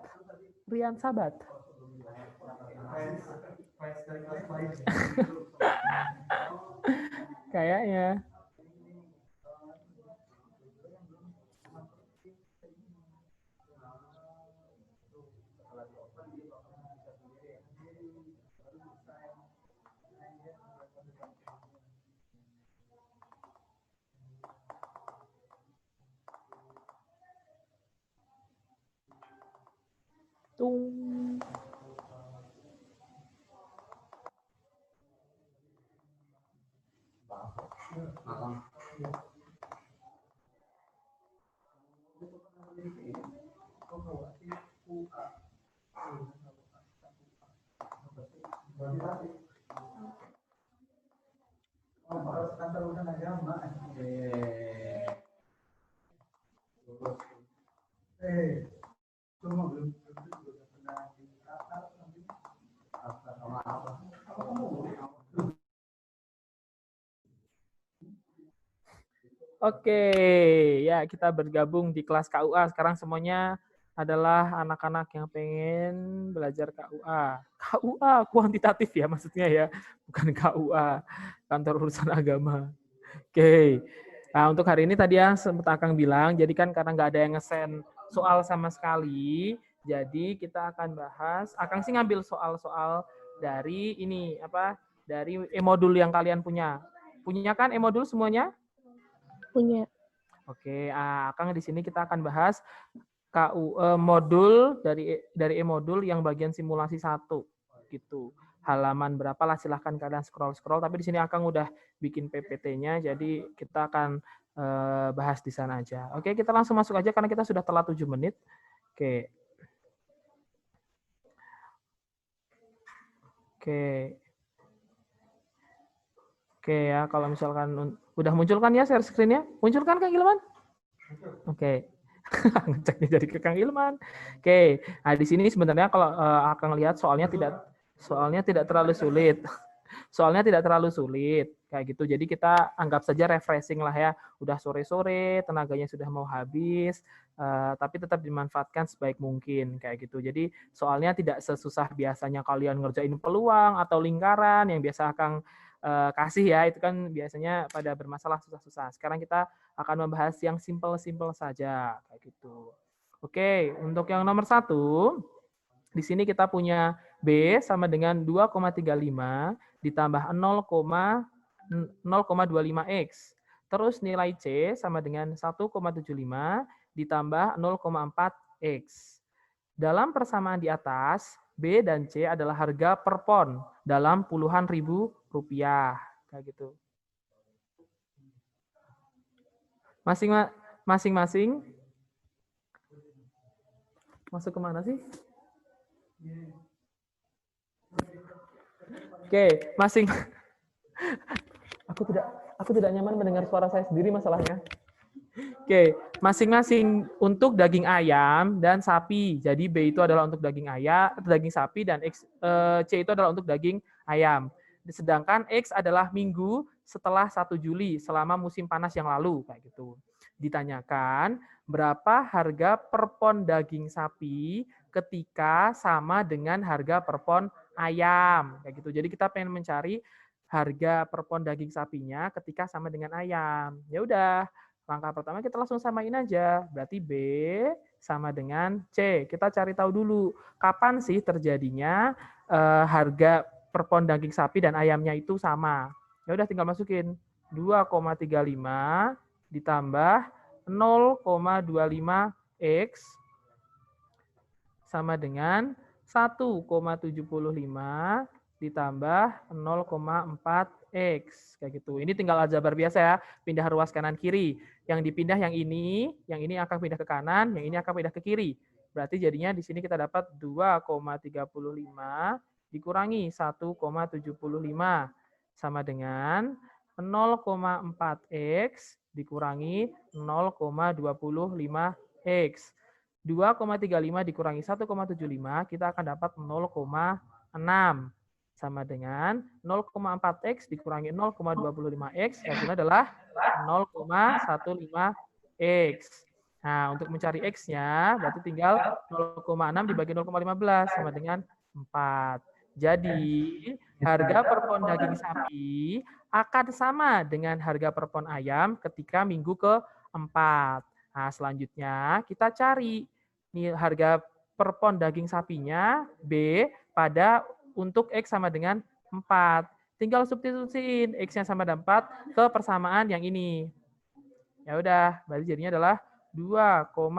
Rian Sabat. Kayaknya. Tung. Oke, ya kita bergabung di kelas KUA. Sekarang semuanya adalah anak-anak yang pengen belajar KUA. KUA kuantitatif ya maksudnya ya, bukan KUA, kantor urusan agama. Oke, nah untuk hari ini tadi ya sempat Akang bilang, jadi kan karena nggak ada yang nge-send soal sama sekali, jadi kita akan bahas, Akang sih ngambil soal-soal dari ini, dari e-modul yang kalian punya. Punya kan e-modul semuanya? Punya. Oke, Akang di sini kita akan bahas modul dari e-modul yang bagian simulasi 1 gitu. Halaman berapa lah silahkan kalian scroll. Tapi di sini Akang udah bikin PPT-nya, jadi kita akan bahas di sana aja. Oke, kita langsung masuk aja karena kita sudah telat 7 menit. Oke. Oke ya, kalau misalkan udah muncul kan ya share screen-nya? Muncul kan Kang Ilman? Oke. Ngeceknya jadi ke Kang Ilman. Oke. Nah, di sini sebenarnya kalau Akang lihat soalnya tidak terlalu sulit. soalnya tidak terlalu sulit kayak gitu. Jadi kita anggap saja refreshing lah ya. Udah sore-sore, tenaganya sudah mau habis, tapi tetap dimanfaatkan sebaik mungkin kayak gitu. Jadi soalnya tidak sesusah biasanya kalian ngerjain peluang atau lingkaran yang biasa Kang kasih ya, itu kan biasanya pada bermasalah susah-susah. Sekarang kita akan membahas yang simple-simple saja kayak gitu. Oke, untuk yang nomor 1, di sini kita punya B sama dengan 2,35 ditambah 0,25X. Terus nilai C sama dengan 1,75 ditambah 0,4X. Dalam persamaan di atas, B dan C adalah harga per pon dalam puluhan ribu rupiah. Kayak gitu. Masing-masing masuk kemana sih? Oke, aku tidak nyaman mendengar suara saya sendiri masalahnya. Oke, masing-masing untuk daging ayam dan sapi. Jadi B itu adalah untuk daging ayam, daging sapi, dan C itu adalah untuk daging ayam. Sedangkan X adalah minggu setelah 1 Juli selama musim panas yang lalu kayak gitu. Ditanyakan berapa harga per pon daging sapi ketika sama dengan harga per pon ayam kayak gitu. Jadi kita pengen mencari harga per pon daging sapinya ketika sama dengan ayam. Ya udah, langkah pertama kita langsung samain aja. Berarti B sama dengan C. Kita cari tahu dulu kapan sih terjadinya harga per pon daging sapi dan ayamnya itu sama. Ya udah, tinggal masukin 2,35 ditambah 0,25X sama dengan 1,75 ditambah 0,4X. Kayak gitu. Ini tinggal aljabar biasa ya, pindah ruas kanan kiri. Yang dipindah yang ini akan pindah ke kanan, yang ini akan pindah ke kiri. Berarti jadinya di sini kita dapat 2,35 dikurangi 1,75 sama dengan 0,4X dikurangi 0,25X. 2,35 dikurangi 1,75, kita akan dapat 0,6. Sama dengan 0,4X dikurangi 0,25X, hasilnya adalah 0,15X. Nah, untuk mencari X-nya, berarti tinggal 0,6 dibagi 0,15, sama dengan 4. Jadi, harga per pon daging sapi akan sama dengan harga per pon ayam ketika minggu ke-4. Nah, selanjutnya kita cari nih harga per pon daging sapinya B pada untuk X sama dengan 4. Tinggal substitusiin X-nya sama dengan 4 ke persamaan yang ini. Ya udah, berarti jadinya adalah 2,35